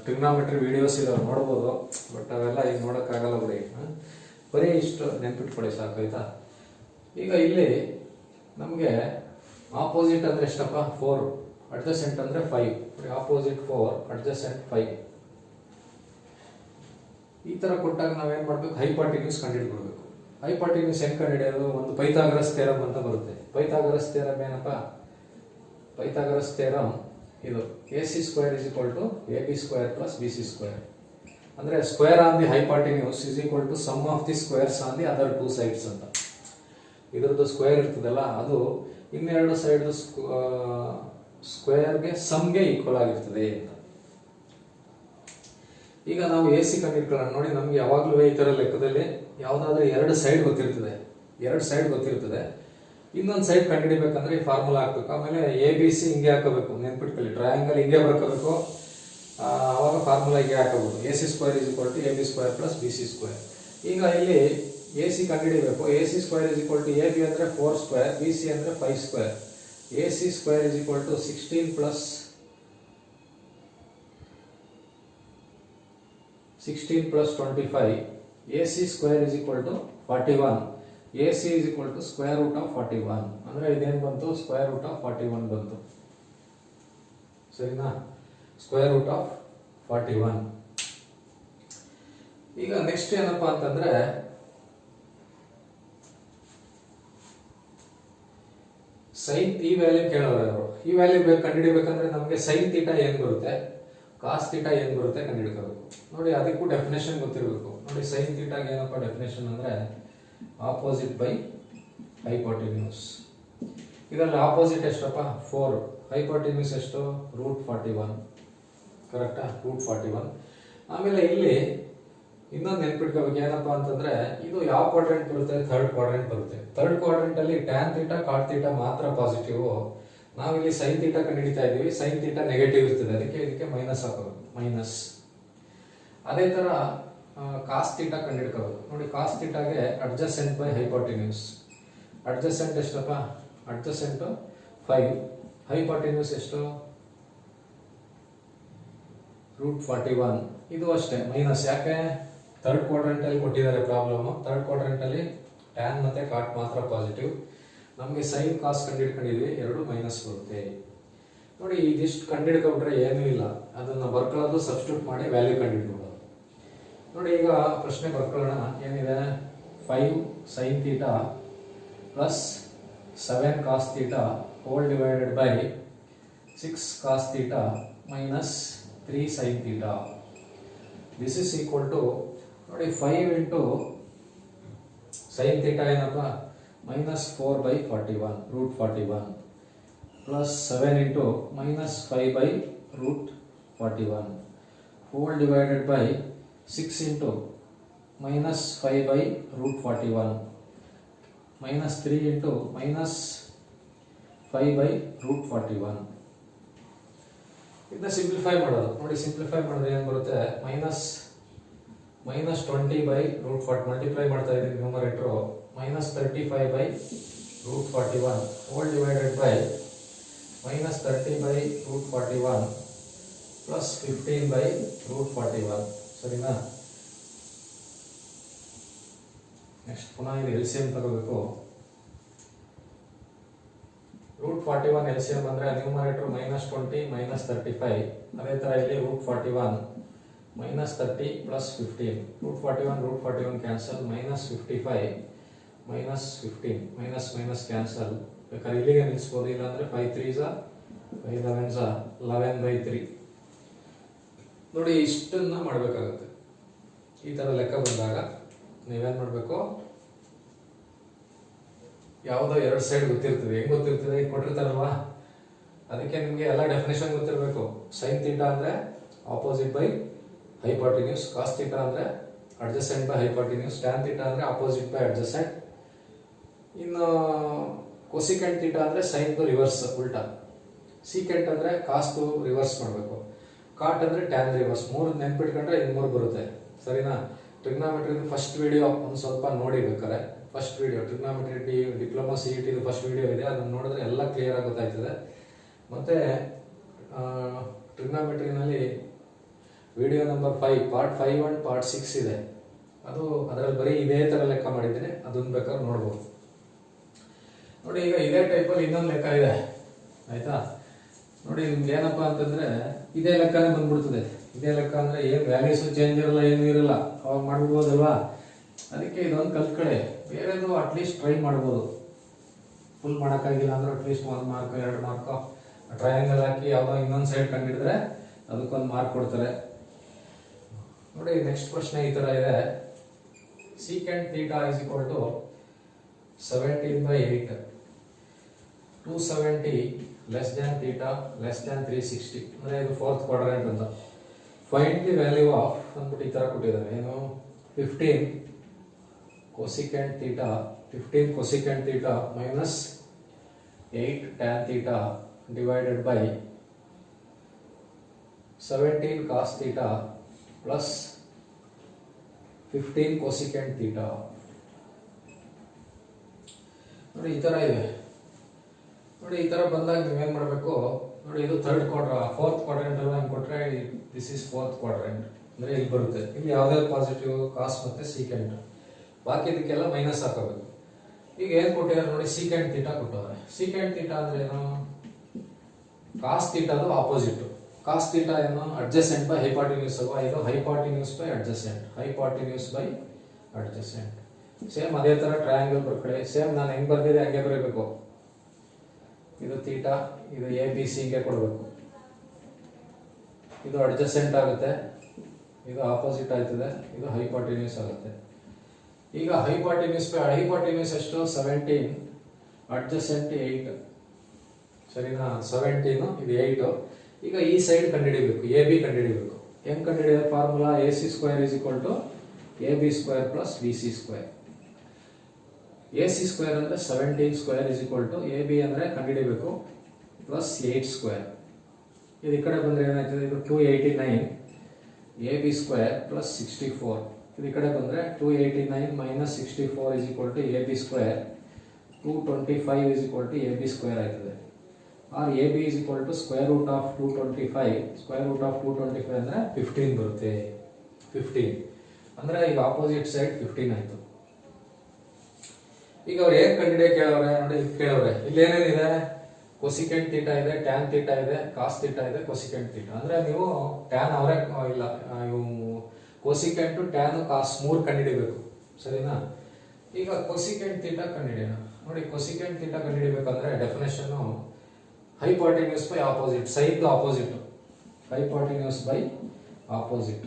ಟ್ರಿಗ್ನಾಮೆಟ್ರಿ ವಿಡಿಯೋಸ್ ಇದಾವೆ, ನೋಡ್ಬೋದು. ಬಟ್ ಅವೆಲ್ಲ ಈಗ ನೋಡಕ್ಕಾಗಲ್ಲ ಬಿಡಿ, ಬರೀ ಇಷ್ಟು ನೆನ್ಪಿಟ್ಕೊಳ್ಳಿ ಸಾಕಾಯ್ತಾ? ಈಗ ಇಲ್ಲಿ ನಮ್ಗೆ ಆಪೋಸಿಟ್ ಅಂದ್ರೆ ಎಷ್ಟಪ್ಪ 4, ಅಡ್ಜಸೆಂಟ್ ಅಂದ್ರೆ 5. Opposite 4 adjacent 5. ಈ ತರ ಕೊಟ್ಟಾಗ ನಾವೇನ್ ಮಾಡ್ಬೇಕು, ಹೈಪಾಟಿನ್ಯೂಸ್ ಕಂಡುಹಿಡ್ಕೊಳ್ಬೇಕು. ಹೈಪಾಟಿನ್ಯೂಸ್ ಹೆಂಗ್ ಕಂಡುಹಿಡಿಯೋದು, ಒಂದು ಪೈಥಾಗರಸ್ ಥಿಯರಮ್ ಅಂತ ಬರುತ್ತೆ. ಪೈಥಾಗರಸ್ ಥಿಯರಮ್ ಏನಪ್ಪ, ಪೈಥಾಗರಸ್ ಥಿಯರಮ್ ಇದು AC² is equal to AB² plus BC². ಅಂದ್ರೆ square on the hypotenuse is equal to sum of the squares on the other two sides ಅಂತ. ಇದ್ರದ್ದು square ಇರ್ತದಲ್ಲ, ಅದು ಇನ್ನೆರಡು ಸೈಡ್ ಸ್ಕ್ವೇರ್ಗೆ ಸಮ್ಗೆ ಈಕ್ವಲ್ ಆಗಿರ್ತದೆ ಅಂತ. ಈಗ ನಾವು AC ಕಂಡಿಡ್ಕೊಳ್ಳೋಣ. ನೋಡಿ ನಮ್ಗೆ ಯಾವಾಗ್ಲೂ ಈ ತರ ಲೆಕ್ಕದಲ್ಲಿ ಯಾವ್ದಾದ್ರೆ ಎರಡು ಸೈಡ್ ಗೊತ್ತಿರ್ತದೆ, ಇನ್ನೊಂದು ಸೈಡ್ ಕಂಡುಹಿಡಿಬೇಕಂದ್ರೆ ಈ ಫಾರ್ಮುಲಾ ಹಾಕ್ಬೇಕು. ಆಮೇಲೆ ABC ಹಿಂಗೆ ಹಾಕಬೇಕು, ನೆನ್ಪಿಟ್ಕೊಳ್ಳಿ. ಟ್ರಯಾಂಗಲ್ ಹಿಂಗೆ ಬರ್ಕೋಬೇಕು, ಅವಾಗ ಫಾರ್ಮುಲಾ ಹಿಂಗೆ ಹಾಕಬಹುದು. AC² is equal to AB² plus BC². ಈಗ ಇಲ್ಲಿ AC ಕಂಡುಹಿಡಿಬೇಕು. AC² is equal to AB ಅಂದ್ರೆ 4², BC ಅಂದ್ರೆ 5². AC² is equal to 16 plus 16 plus 25, AC square is equal to 41. AC is equal to square root of 41. ಅಂದ್ರೆ ಇದೇನು ಬಂತು, square root of 41 ಬಂತು. ಸರಿನಾ, ಸ್ಕ್ವೇರ್ ರೂಟ್ ಆಫ್ 41. ಈಗ next ಏನಪ್ಪಾ ಅಂತಂದ್ರೆ ಸೈನ್, ಈ ವ್ಯಾಲ್ಯೂ ಕೇಳೋರು ಅವರು. ಈ ವ್ಯಾಲ್ಯೂ ಕಂಡುಹಿಡಿಬೇಕಂದ್ರೆ ನಮಗೆ ಸೈನ್ ಥೀಟಾ ಏನ್ ಬರುತ್ತೆ, ಕಾಸ್ ಥೀಟಾ ಏನ್ ಬರುತ್ತೆ ಕಂಡುಹಿಡ್ಕೋಬೇಕು. ನೋಡಿ ಅದಕ್ಕೂ ಡೆಫಿನೇಷನ್ ಗೊತ್ತಿರಬೇಕು. ನೋಡಿ ಸೈನ್ ಥೀಟಾಗೆ ಏನಪ್ಪ ಡೆಫಿನೇಷನ್ ಅಂದ್ರೆ ಆಪೋಸಿಟ್ ಬೈ ಹೈಪೋಟೆನ್ಯೂಸ್. ಇದರಲ್ಲಿ ಆಪೋಸಿಟ್ ಎಷ್ಟಪ್ಪ 4, ಹೈಪೋಟೆನ್ಯೂಸ್ ಎಷ್ಟು √41. ಕರೆಕ್ಟಾ, √41. ಆಮೇಲೆ ಇಲ್ಲಿ ಇನ್ನೊಂದು ನೆನ್ಪಿಟ್ಕೋಬೇಕು ಏನಪ್ಪಾ ಅಂತಂದ್ರೆ ಇದು ಯಾವ ಕ್ವಾಡ್ರೆಂಟ್ ಬರುತ್ತೆ, ಥರ್ಡ್ ಕ್ವಾಡ್ರೆಂಟ್ ಬರುತ್ತೆ. ಥರ್ಡ್ ಕ್ವಾಡ್ರೆಂಟ್ ಅಲ್ಲಿ ಟ್ಯಾನ್ ಥೀಟಾ ಕಾಟ್ ಥೀಟಾ ಮಾತ್ರ ಪಾಸಿಟಿವ್. ನಾವಿಲ್ಲಿ ಸೈನ್ ಥೀಟಾ ಕಂಡುಹಿಡಿತಾ ಇದೀವಿ, ಸೈನ್ ಥೀಟಾ ನೆಗೆಟಿವ್ ಇರ್ತದೆ, ಅದಕ್ಕೆ ಇದಕ್ಕೆ ಮೈನಸ್ ಹಾಕೋದು, ಮೈನಸ್. ಅದೇ ತರ ಕಾಸ್ ಥೀಟಾ ಕಂಡುಹಿಡ್ಕೋಬೇಕು. ನೋಡಿ ಕಾಸ್ ಥೀಟಾಗೆ ಅಡ್ಜಸೆಂಟ್ ಬೈ ಹೈಪೋಟೆನ್ಯೂಸ್. ಅಡ್ಜಸೆಂಟ್ ಎಷ್ಟಪ್ಪ, ಅಡ್ಜಸೆಂಟ್ 5, ಹೈಪೋಟೆನ್ಯೂಸ್ ಎಷ್ಟು √41. ಇದು ಅಷ್ಟೇ ಮೈನಸ್. ಯಾಕೆ, ಥರ್ಡ್ ಕ್ವಾಡ್ರೆಂಟ್ ಅಲ್ಲಿ ಕೊಟ್ಟಿದ್ದಾರೆ ಪ್ರಾಬ್ಲಮ್. ಥರ್ಡ್ ಕ್ವಾಡ್ರೆಂಟ್ ಅಲ್ಲಿ ಟ್ಯಾನ್ ಮತ್ತೆ ಕಾಟ್ ಮಾತ್ರ ಪಾಸಿಟಿವ್. ನಮಗೆ ಸೈನ್ ಕಾಸ್ ಕಂಡುಹಿಡ್ಕೊಂಡಿದ್ವಿ, ಎರಡು ಮೈನಸ್ ಬರುತ್ತೆ. ನೋಡಿ ಇದಿಷ್ಟು ಕಂಡುಹಿಡ್ಕೊಂಡ್ರೆ ಏನೂ ಇಲ್ಲ, ಅದನ್ನ ಬರ್ಕೊಳ್ಳೋದು, ಸಬ್ಸ್ಟಿಟ್ಯೂಟ್ ಮಾಡಿ ವ್ಯಾಲ್ಯೂ ಕಂಡುಹಿಡ್ಕೊಳ್ಳೋದು. ನೋಡಿ ಈಗ ಪ್ರಶ್ನೆ ಬರ್ಕೊಳ್ಳೋಣ. ಏನಿದೆ, 5 sine theta plus 7 cos theta whole divided by 6 cos theta minus 3 sine theta. This is equal to, ನೋಡಿ 5 ಇಂಟು ಸೈನ್ ಥೀಟಾ ಏನಪ್ಪ -4 by 41 √41 plus 7 into -5 by √41 whole divided by 6 into -5 by √41 -3 into -5 by √41. ಇದನ್ನ simplify ಮಾಡೋದು. ನೋಡಿ simplify ಮಾಡಿದ್ರೆ ಏನ್ ಬರುತ್ತೆ, -20 by √40 multiply ಮಾಡ್ತಾ ಇದ್ದೀವಿ numerator, -35 by √41 whole divided by -30 by √41 plus 15 by √41. ಸರಿನಾ, ನೆಕ್ಸ್ಟ್ ಪುನಃ ಇದು LCM ತಗೋಬೇಕು. √41 LCM ಅಂದ್ರೆ ನ್ಯೂಮರೇಟರ್ -20 -35. ಅದೇ ತರ ಇಲ್ಲಿ √41 -30 ಪ್ಲಸ್ 15. √41 cancel, -55 -15 minus cancel. ಬೇಕಾದ್ರೆ ಇಲ್ಲಿಗೆ ನಿಲ್ಲಿಸಬಹುದು, ಇಲ್ಲ ಅಂದ್ರೆ 5 3s 5 11s 11/3. ನೋಡಿ ಇಷ್ಟನ್ನ ಮಾಡಬೇಕಾಗುತ್ತೆ. ಈ ತರ ಲೆಕ್ಕ ಬಂದಾಗ ನೀವೇನ್ ಮಾಡಬೇಕು, ಯಾವುದೋ ಎರಡು ಸೈಡ್ ಗೊತ್ತಿರ್ತದೆ. ಹೆಂಗ್ ಗೊತ್ತಿರ್ತದೆ, ಈಗ ಕೊಟ್ಟಿರ್ತಾರಲ್ವಾ, ಅದಕ್ಕೆ ನಿಮ್ಗೆ ಎಲ್ಲ ಡೆಫಿನೇಷನ್ ಗೊತ್ತಿರಬೇಕು. ಸೈನ್ ಥೀಟಾ ಅಂದ್ರೆ opposite by hypotenuse, cos theta ಅಂದ್ರೆ adjacent by hypotenuse, tan theta ಅಂದ್ರೆ ಆಪೋಸಿಟ್ ಬೈ ಅಡ್ಜಸೆಂಟ್. ಇನ್ನು ಕೊಸಿಕೆಂಟ್ ಥೀಟಾ ಅಂದ್ರೆ ಸೈನ್ ರಿವರ್ಸ್ ಉಲ್ಟಾ, ಸೀಕೆಂಟ್ ಅಂದ್ರೆ ಕಾಸ್ತು ರಿವರ್ಸ್ ಮಾಡಬೇಕು, ಕಾಟ್ ಅಂದ್ರೆ ಟ್ಯಾನ್ ರಿವರ್ಸ್. 3 ನೆನ್ಪಿಟ್ಕೊಂಡ್ರೆ ಇನ್ನು 3 ಬರುತ್ತೆ. ಸರಿನಾ, ಟ್ರಿಗ್ನಾಮೆಟ್ರಿ ಫಸ್ಟ್ ವಿಡಿಯೋ ಒಂದು ಸ್ವಲ್ಪ ನೋಡಿ ಬೇಕಾರೆ. First video trigonometry diploma CET first video ಇದೆ, ಅದನ್ನ ನೋಡಿದ್ರೆ ಎಲ್ಲ ಕ್ಲಿಯರ್ ಆಗಿ ಗೊತ್ತಾಯ್ತದೆ. ಮತ್ತೆ ಟ್ರಿಗ್ನಾಮೆಟ್ರಿನಲ್ಲಿ video number 5 part 5 and part 6 ಇದೆ. ಅದು ಅದರಲ್ಲಿ ಬರೀ ಇದೇ ತರ ಲೆಕ್ಕ ಮಾಡಿದ್ದೀನಿ, ಅದನ್ನ ಬೇಕಾದ್ರೆ ನೋಡ್ಬೋದು. ನೋಡಿ ಈಗ ಇದೇ ಟೈಪಲ್ಲಿ ಇನ್ನೊಂದು ಲೆಕ್ಕ ಇದೆ, ಆಯ್ತಾ. ನೋಡಿ ನಿಮ್ಗೆ ಏನಪ್ಪಾ ಅಂತಂದ್ರೆ ಇದೇ ಲೆಕ್ಕನೇ ಬಂದ್ಬಿಡ್ತದೆ. ಇದೇ ಲೆಕ್ಕ ಅಂದ್ರೆ ಏನ್ ವ್ಯಾಲ್ಯೂಸ್ ಚೇಂಜ್ ಇರಲ್ಲ, ಏನು ಇರಲ್ಲ, ಅವಾಗ ಮಾಡ್ಬಿಡ್ಬೋದಲ್ವಾ. ಅದಕ್ಕೆ ಇದೊಂದು ಕಲ್ತ್ಕಡೆ, ಬೇರೆದು ಅಟ್ಲೀಸ್ಟ್ ಟ್ರೈ ಮಾಡ್ಬೋದು. ಫುಲ್ ಮಾಡೋಕ್ಕಾಗಿಲ್ಲ ಅಂದ್ರೆ ಅಟ್ಲೀಸ್ಟ್ 1 ಮಾರ್ಕ್ 2 ಮಾರ್ಕ್ ಟ್ರಯಾಂಗಲ್ ಹಾಕಿ ಯಾವುದೋ ಇನ್ನೊಂದು ಸೈಡ್ ಕಂಡಿಡಿದ್ರೆ ಅದಕ್ಕೊಂದು ಮಾರ್ಕ್ ಕೊಡ್ತಾರೆ. ನೋಡಿ ನೆಕ್ಸ್ಟ್ ಪ್ರಶ್ನೆ ಈ ತರ ಇದೆ. Secant theta is equal to 17/8, 270 less than theta less than 360. ಅಂದ್ರೆ ಇದು ಫೋರ್ತ್ ಕ್ವಾಡ್ರೆಂಟ್ ಅಂತ. ಫೈಂಡ್ ದಿ ವ್ಯಾಲ್ಯೂ ಆಫ್ ಅಂದ್ಬಿಟ್ಟು ಈ ತರ ಕೊಟ್ಟಿದ್ದಾರೆ. ಏನು, 15 cosecant theta, 15 cosecant theta minus 8 tan theta divided by 17 cos theta plus 15 cosecant theta. ನೋಡಿ ಈ ತರ ಇದೆ. ನೋಡಿ ಈ ತರ ಬಂದಾಗ ನೀವೇನ್ ಮಾಡಬೇಕು, ನೋಡಿ ಇದು ಥರ್ಡ್ ಕ್ವಾಡ್ರೆಂಟ್, ಫೋರ್ತ್ ಕ್ವಾಡ್ರೆಂಟ್ ಅಲ್ಲ, ಹಿಂಗ್ ಕೊಟ್ರೆ ದಿಸ್ ಇಸ್ ಫೋರ್ತ್ ಕ್ವಾಡ್ರೆಂಟ್. ಅಂದರೆ ಇಲ್ಲಿ ಬರುತ್ತೆ. ಇಲ್ಲಿ ಯಾವುದೇ ಪಾಸಿಟಿವ್ ಕಾಸ್ ಮತ್ತು ಸೀಕೆಂಟ್, ಬಾಕಿ ಇದಕ್ಕೆಲ್ಲ ಮೈನಸ್ ಹಾಕೋಬೇಕು. ಈಗ ಏನು ಕೊಟ್ಟಿದ್ದಾರೆ ನೋಡಿ, ಸೀಕೆಂಟ್ ಥೀಟಾ ಕೊಟ್ಟವ್ರೆ. ಸೀಕೆಂಟ್ ಥೀಟಾ ಅಂದ್ರೆ ಏನು? ಕಾಸ್ ಥೀಟಾದು ಆಪೋಸಿಟ್. ಕಾಸ್ ಥೀಟಾ ಏನು? ಅಡ್ಜಸೆಂಟ್ ಬೈ ಹೈಪಾಟಿನ್ಯೂಸ್ ಅಲ್ವಾ? ಇದು hypotenuse by adjacent, hypotenuse by adjacent. Same ಅದೇ ತರ ಟ್ರಯಾಂಗಲ್ ಬರ್ಕಡೆ ಸೇಮ್ ನಾನು ಹೆಂಗ್ ಬರ್ದಿದೆ ಹಂಗೆ ಬರೀಬೇಕು. ಇದು ಥೀಟಾ, ಇದು ಎ ಬಿ ಸಿ ಗೆ ಕೊಡಬೇಕು. ಇದು ಅಡ್ಜಸೆಂಟ್ ಆಗುತ್ತೆ, ಇದು ಆಪೋಸಿಟ್ ಆಯ್ತದೆ, ಇದು ಹೈಪಾಟಿನ್ಯೂಸ್ ಆಗುತ್ತೆ. ಈಗ ಹೈಪಾಟಿನ್ಯೂಸ್ ಎಷ್ಟು? 17, ಅಡ್ಜಸೆಂಟ್ 8. ಸರಿನಾ? 17, ಇದು 8. ಈಗ ಈ ಸೈಡ್ ಕಂಡುಹಿಡಿಬೇಕು, ಎ ಬಿ ಕಂಡುಹಿಡಿಬೇಕು. ಹೆಂಗ್ ಕಂಡುಹಿಡಿಯೋದು? Formula AC square is equal to AB square plus BC square. AC square ಅಂದ್ರೆ 17 square is equal to AB ಅಂದ್ರೆ ಕಂಡುಹಿಡಿಬೇಕು ಪ್ಲಸ್ 8 ಸ್ಕ್ವೇರ್. ಇದು ಈ ಕಡೆ ಬಂದ್ರೆ ಏನಾಯ್ತದೆ? ಇದು 289 AB ಸ್ಕ್ವೇರ್ ಪ್ಲಸ್ 64. ಇದು ಈ ಕಡೆ ಬಂದ್ರೆ 289 minus 64 is equal to AB square. 225 is equal to AB square ಆಯ್ತದೆ. Or AB is equal to square root of 225. Square root of 225 ಅಂದ್ರೆ 15 ಬರುತ್ತೆ. 15 ಅಂದ್ರೆ ಈಗ ಆಪೋಸಿಟ್ ಸೈಡ್ 15 ಆಯ್ತು. ಈಗ ಅವ್ರು ಹೇಗೆ ಕಂಡುಹಿಡಿಯ ಕೇಳವ್ರೆ ನೋಡಿ, ಕೇಳವ್ರೆ ಇಲ್ಲಿ ಏನೇನಿದೆ? ಕೊಸಿಕೆಂಟ್ ಥೀಟಾ ಇದೆ, ಟ್ಯಾನ್ ಥೀಟಾ ಇದೆ, ಕಾಸ್ ಥೀಟಾ ಇದೆ, ಕೊಸಿಕೆಂಟ್ ಥೀಟಾ. ಅಂದ್ರೆ ನೀವು ಟ್ಯಾನ್ ಅವರೇ ಇಲ್ಲ, ಇವು ಕೊಸಿಕೆಂಟ್, ಟ್ಯಾನ್, ಕಾಸ್ 3 ಕಂಡುಹಿಡಿಬೇಕು. ಸರಿನಾ? ಈಗ ಕೊಸಿಕೆಂಟ್ ಥೀಟಾ ಕಂಡುಹಿಡಿಯೋಣ ನೋಡಿ. ಕೊಸಿಕೆಂಟ್ ಥೀಟಾ ಕಂಡುಹಿಡಿಬೇಕಂದ್ರೆ definition hypotenuse by opposite, side opposite. Hypotenuse by opposite.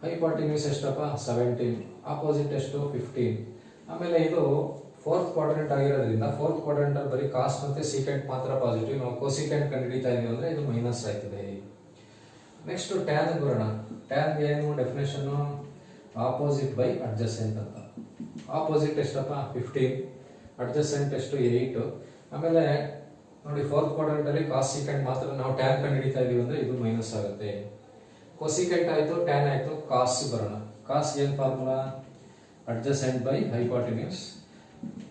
Hypotenuse ಎಷ್ಟಪ್ಪ? 17. ಆಪೋಸಿಟ್ ಎಷ್ಟು? 15. ಆಮೇಲೆ ಇದು ಫೋರ್ತ್ ಕ್ವಾಡ್ರೆಂಟ್ ಆಗಿರೋದ್ರಿಂದ ಫೋರ್ತ್ ಕ್ವಾಡ್ರೆಂಟ್ ಅಲ್ಲಿ ಬರೀ ಕಾಸ್ ಮತ್ತೆ ಸೀಕೆಂಟ್ ಮಾತ್ರ ಪಾಸಿಟಿವ್. ನಾವು ಕೊಸಿಕೆಂಟ್ ಕಂಡುಹಿಡಿತಾ ಇದೀವಿ ಅಂದ್ರೆ ಇದು ಮೈನಸ್ ಆಯ್ತದೆ. ನೆಕ್ಸ್ಟ್ ಟ್ಯಾನ್ ಬರೋಣ. ಟ್ಯಾನ್ ಏನು ಡೆಫಿನೇಷನ್? ಆಪೋಸಿಟ್ ಬೈ ಅಡ್ಜಸೆಂಟ್ ಅಂತ. ಆಪೋಸಿಟ್ ಎಷ್ಟಪ್ಪ? 15. ಅಡ್ಜಸೆಂಟ್ ಎಷ್ಟು? 8. ಆಮೇಲೆ ನೋಡಿ ಫೋರ್ತ್ ಕ್ವಾಡ್ರೆಂಟ್ ಅಲ್ಲಿ ಕಾಸ್ ಸೀಕೆಂಟ್ ಮಾತ್ರ ನಾವು ಟ್ಯಾನ್ ಕಂಡುಹಿಡಿತಾ ಇದೀವಿ ಅಂದ್ರೆ ಇದು ಮೈನಸ್ ಆಗುತ್ತೆ. ಕೊಸಿಕೆಂಟ್ ಆಯ್ತು, ಟ್ಯಾನ್ ಆಯ್ತು, ಕಾಸ್ ಬರೋಣ. ಕಾಸ್ ಏನ್ formula? Adjacent by hypotenuse.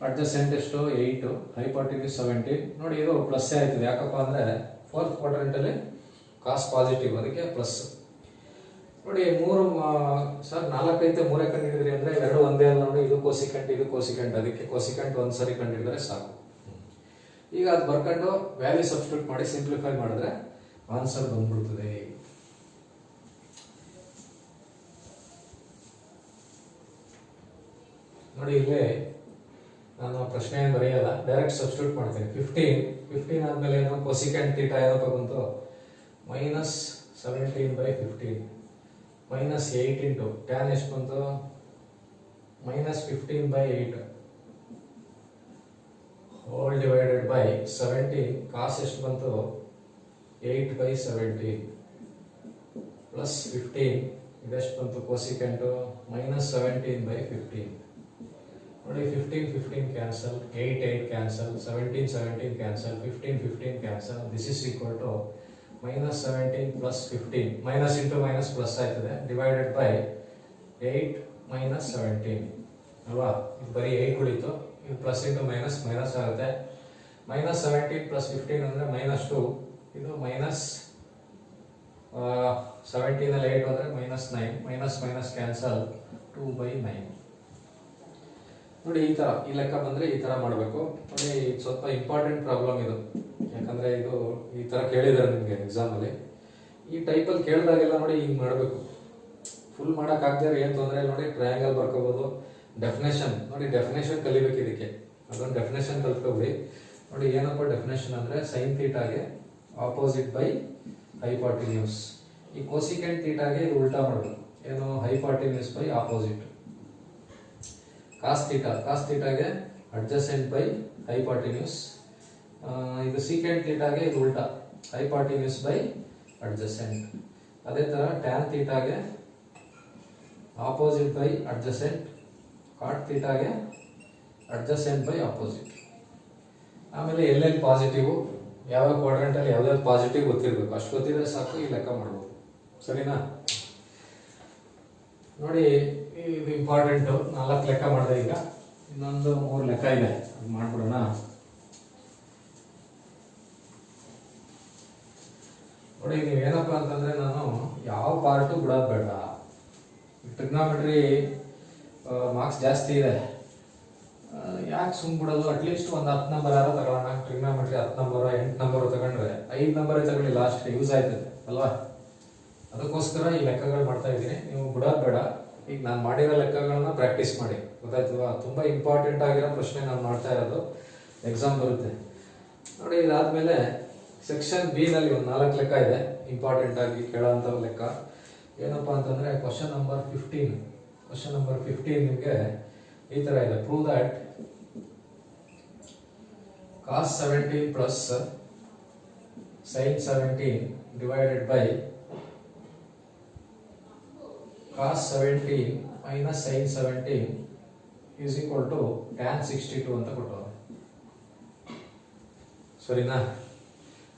Adjacent ಎಷ್ಟು? 8, ಹೈಪಾಟಿನ್ಯೂಸ್ 17. ನೋಡಿ ಇದು ಪ್ಲಸ್ ಆಯ್ತದೆ. ಯಾಕಪ್ಪ ಅಂದ್ರೆ ಫೋರ್ತ್ ಕ್ವಾಡ್ರೆಂಟ್ ಅಲ್ಲಿ ಕಾಸ್ ಪಾಸಿಟಿವ್, ಅದಕ್ಕೆ ಪ್ಲಸ್. ನೋಡಿ 3 ಸರ್ 4 ಐತೆ, 3 ಕಂಡುಹಿಡಿದ್ರಿ ಅಂದ್ರೆ 2 ಒಂದೇ ಅಲ್ಲ ನೋಡಿ. ಇದು ಕೊಸಿಕೆಂಟ್, ಇದು ಕೊಸಿಕೆಂಟ್, ಅದಕ್ಕೆ ಕೊಸಿಕೆಂಟ್ ಒಂದ್ಸರಿ ಕಂಡುಹಿಡಿದ್ರೆ ಸಾಕು. ಈಗ ಅದು ಬರ್ಕೊಂಡು ವ್ಯಾಲ್ಯೂ ಸಬ್ಸ್ಟಿಟ್ಯೂಟ್ ಮಾಡಿ ಸಿಂಪ್ಲಿಫೈ ಮಾಡಿದ್ರೆ ಆನ್ಸರ್ ಬಂದ್ಬಿಡ್ತದೆ. ನೋಡಿ ಇಲ್ಲಿ ನಾನು ಪ್ರಶ್ನೆ ಏನು ಬರೆಯಲ್ಲ, ಡೈರೆಕ್ಟ್ ಸಬ್ಸ್ಟಿಟ್ಯೂಟ್ ಮಾಡ್ತೀನಿ. 15 ಆದ್ಮೇಲೆ ಏನು? ಕೊಸಿಕೆಂಟ್ ಥೀಟಾ ಏನಪ್ಪ ಬಂತು? ಮೈನಸ್ 17/15 ಮೈನಸ್ 8 ಇಂಟು ಟ್ಯಾನ್ ಎಷ್ಟು ಬಂತು? Minus 15/8 whole divided by 17. Cos ಎಷ್ಟು ಬಂತು? 8/17 ಪ್ಲಸ್ 15. ಇದೆಷ್ಟು ಬಂತು? Cosecant minus 17/15. ನೋಡಿ 15 cancel, 8 cancel, 17 cancel, 15 cancel. This is equal to minus 17 plus 15. Minus into minus plus ಆಯ್ತದೆ, ಡಿವೈಡೆಡ್ ಬೈ 8 ಮೈನಸ್ 17 ಅಲ್ವಾ? ಇದು ಬರೀ 8 ಉಳಿತು. ಇದು ಪ್ಲಸ್ ಇಂಟು ಮೈನಸ್ ಮೈನಸ್ ಆಗುತ್ತೆ. ಮೈನಸ್ 17 ಪ್ಲಸ್ 15 ಅಂದ್ರೆ -2. ಇದು ಮೈನಸ್ 17 ಅಲ್ಲಿ 8 ಅಂದ್ರೆ -9. Minus minus cancel, 2/9. ನೋಡಿ ಈ ತರ ಈ ಲೆಕ್ಕ ಬಂದ್ರೆ ಈ ತರ ಮಾಡಬೇಕು. ನೋಡಿ ಸ್ವಲ್ಪ ಇಂಪಾರ್ಟೆಂಟ್ ಪ್ರಾಬ್ಲಮ್ ಇದು, ಯಾಕಂದ್ರೆ ಇದು ಈ ತರ ಕೇಳಿದಾರೆ ನಿಮ್ಗೆ ಎಕ್ಸಾಮ್ ಅಲ್ಲಿ. ಈ ಟೈಪ್ ಅಲ್ಲಿ ಕೇಳಿದಾಗೆಲ್ಲ ನೋಡಿ ಹಿಂಗ್ ಮಾಡಬೇಕು. ಫುಲ್ ಮಾಡಕ್ ಆಗದೆ ಏನ್ ತೊಂದ್ರೆ? ನೋಡಿ ಟ್ರಯಾಂಗಲ್ ಬರ್ಕೋಬಹುದು. ಡೆಫಿನೇಷನ್ ನೋಡಿ, ಡೆಫಿನೇಷನ್ ಕಲಿಬೇಕು ಇದಕ್ಕೆ. ಅದೊಂದು ಡೆಫಿನೇಷನ್ ಕಲ್ತ್ಕೊಬಿಡಿ. ನೋಡಿ ಏನಪ್ಪ ಡೆಫಿನೇಷನ್ ಅಂದ್ರೆ ಸೈನ್ ಥೀಟಾಗೆ ಆಪೋಸಿಟ್ ಬೈ ಹೈಪಾಟಿನ್ಯೂಸ್. ಈ ಕೊಸಿಕೆಂಟ್ ಥೀಟಾಗೆ ಇದು ಉಲ್ಟಾ ಮಾಡಬೇಕು. ಏನು? Hypotenuse by opposite. ಕಾಸ್ ಥೀಟಾಗೆ ಅಡ್ಜಸೆಂಟ್ ಬೈ ಹೈಪಾಟಿನ್ಯೂಸ್. ಇದು ಸೀಕೆಂಟ್ ಥೀಟಾಗೆ ಇದು ಉಲ್ಟಾ, ಹೈಪಾಟಿನ್ಯೂಸ್ ಬೈ ಅಡ್ಜಸೆಂಟ್. ಅದೇ ತರ ಟ್ಯಾನ್ ಥೀಟಾಗೆ ಆಪೋಸಿಟ್ ಬೈ ಅಡ್ಜಸೆಂಟ್. ಕಾಟ್ ಥೀಟಾಗೆ ಅಡ್ಜಸೆಂಟ್ ಬೈ ಆಪೋಸಿಟ್. ಆಮೇಲೆ ಎಲ್ಲೆಲ್ಲಿ ಪಾಸಿಟಿವ್, ಯಾವ ಕ್ವಾಡ್ರೆಂಟ್ ಅಲ್ಲಿ ಯಾವ್ದಾದ್ರು ಪಾಸಿಟಿವ್ ಗೊತ್ತಿರಬೇಕು. ಅಷ್ಟು ಗೊತ್ತಿದ್ರೆ ಸಾಕು, ಈ ಲೆಕ್ಕ ಮಾಡ್ಬೋದು. ಸರಿನಾ? ನೋಡಿ ಇದು ಇಂಪಾರ್ಟೆಂಟ್. 4 ಲೆಕ್ಕ ಮಾಡಿದೆ. ಈಗ ಇನ್ನೊಂದು 3 ಲೆಕ್ಕ ಇದೆ, ಅದು ಮಾಡ್ಬಿಡೋಣ. ನೋಡಿ ನೀವೇನಪ್ಪ ಅಂತಂದ್ರೆ, ನಾನು ಯಾವ ಪಾರ್ಟು ಬಿಡೋದು ಬೇಡ. ಟ್ರಿಗ್ನಾಮೆಟ್ರಿ ಮಾರ್ಕ್ಸ್ ಜಾಸ್ತಿ ಇದೆ, ಯಾಕೆ ಸುಮ್ ಬಿಡೋದು, ಅಟ್ಲೀಸ್ಟ್ ಒಂದು 10 ನಂಬರ್ ಯಾರೋ ತಗೊಳ್ಳೋಣ. ಟ್ರಿಗ್ನಾಮೆಟ್ರಿ 10 ನಂಬರ್ 8 ನಂಬರ್ ತಗೊಂಡ್ರೆ 5 ನಂಬರೇ ತಗೊಳ್ಳಿ, ಲಾಸ್ಟ್ ಯೂಸ್ ಆಯ್ತದೆ ಅಲ್ವಾ. ಅದಕ್ಕೋಸ್ಕರ ಈ ಲೆಕ್ಕಗಳು ಮಾಡ್ತಾ ಇದ್ದೀನಿ. ನೀವು ಬಿಡೋದು ಬೇಡ, ಈಗ ನಾನು ಮಾಡಿರೋ ಲೆಕ್ಕಗಳನ್ನ ಪ್ರಾಕ್ಟೀಸ್ ಮಾಡಿ, ಗೊತ್ತಾಯ್ತಲ್ವಾ. ತುಂಬ ಇಂಪಾರ್ಟೆಂಟ್ ಆಗಿರೋ ಪ್ರಶ್ನೆ ನಾನು ಮಾಡ್ತಾ ಇರೋದು, ಎಕ್ಸಾಮ್ ಬರುತ್ತೆ ನೋಡಿ. ಇದಾದ್ಮೇಲೆ ಸೆಕ್ಷನ್ ಬಿ ನಲ್ಲಿ ಒಂದು 4 ಲೆಕ್ಕ ಇದೆ ಇಂಪಾರ್ಟೆಂಟ್ ಆಗಿ ಕೇಳೋಂಥ ಲೆಕ್ಕ. ಏನಪ್ಪ ಅಂತಂದ್ರೆ ಕ್ವಶನ್ ನಂಬರ್ 15. ಕ್ವಶನ್ ನಂಬರ್ 15 ನಿಮಗೆ ಈ ತರ ಇದೆ. Prove that cos 17 plus sin 17 divided by cos 17 minus sin 17 is equal to tan 62 ಅಂತ ಕೊಟ್ಟರು. ಸರಿನಾ?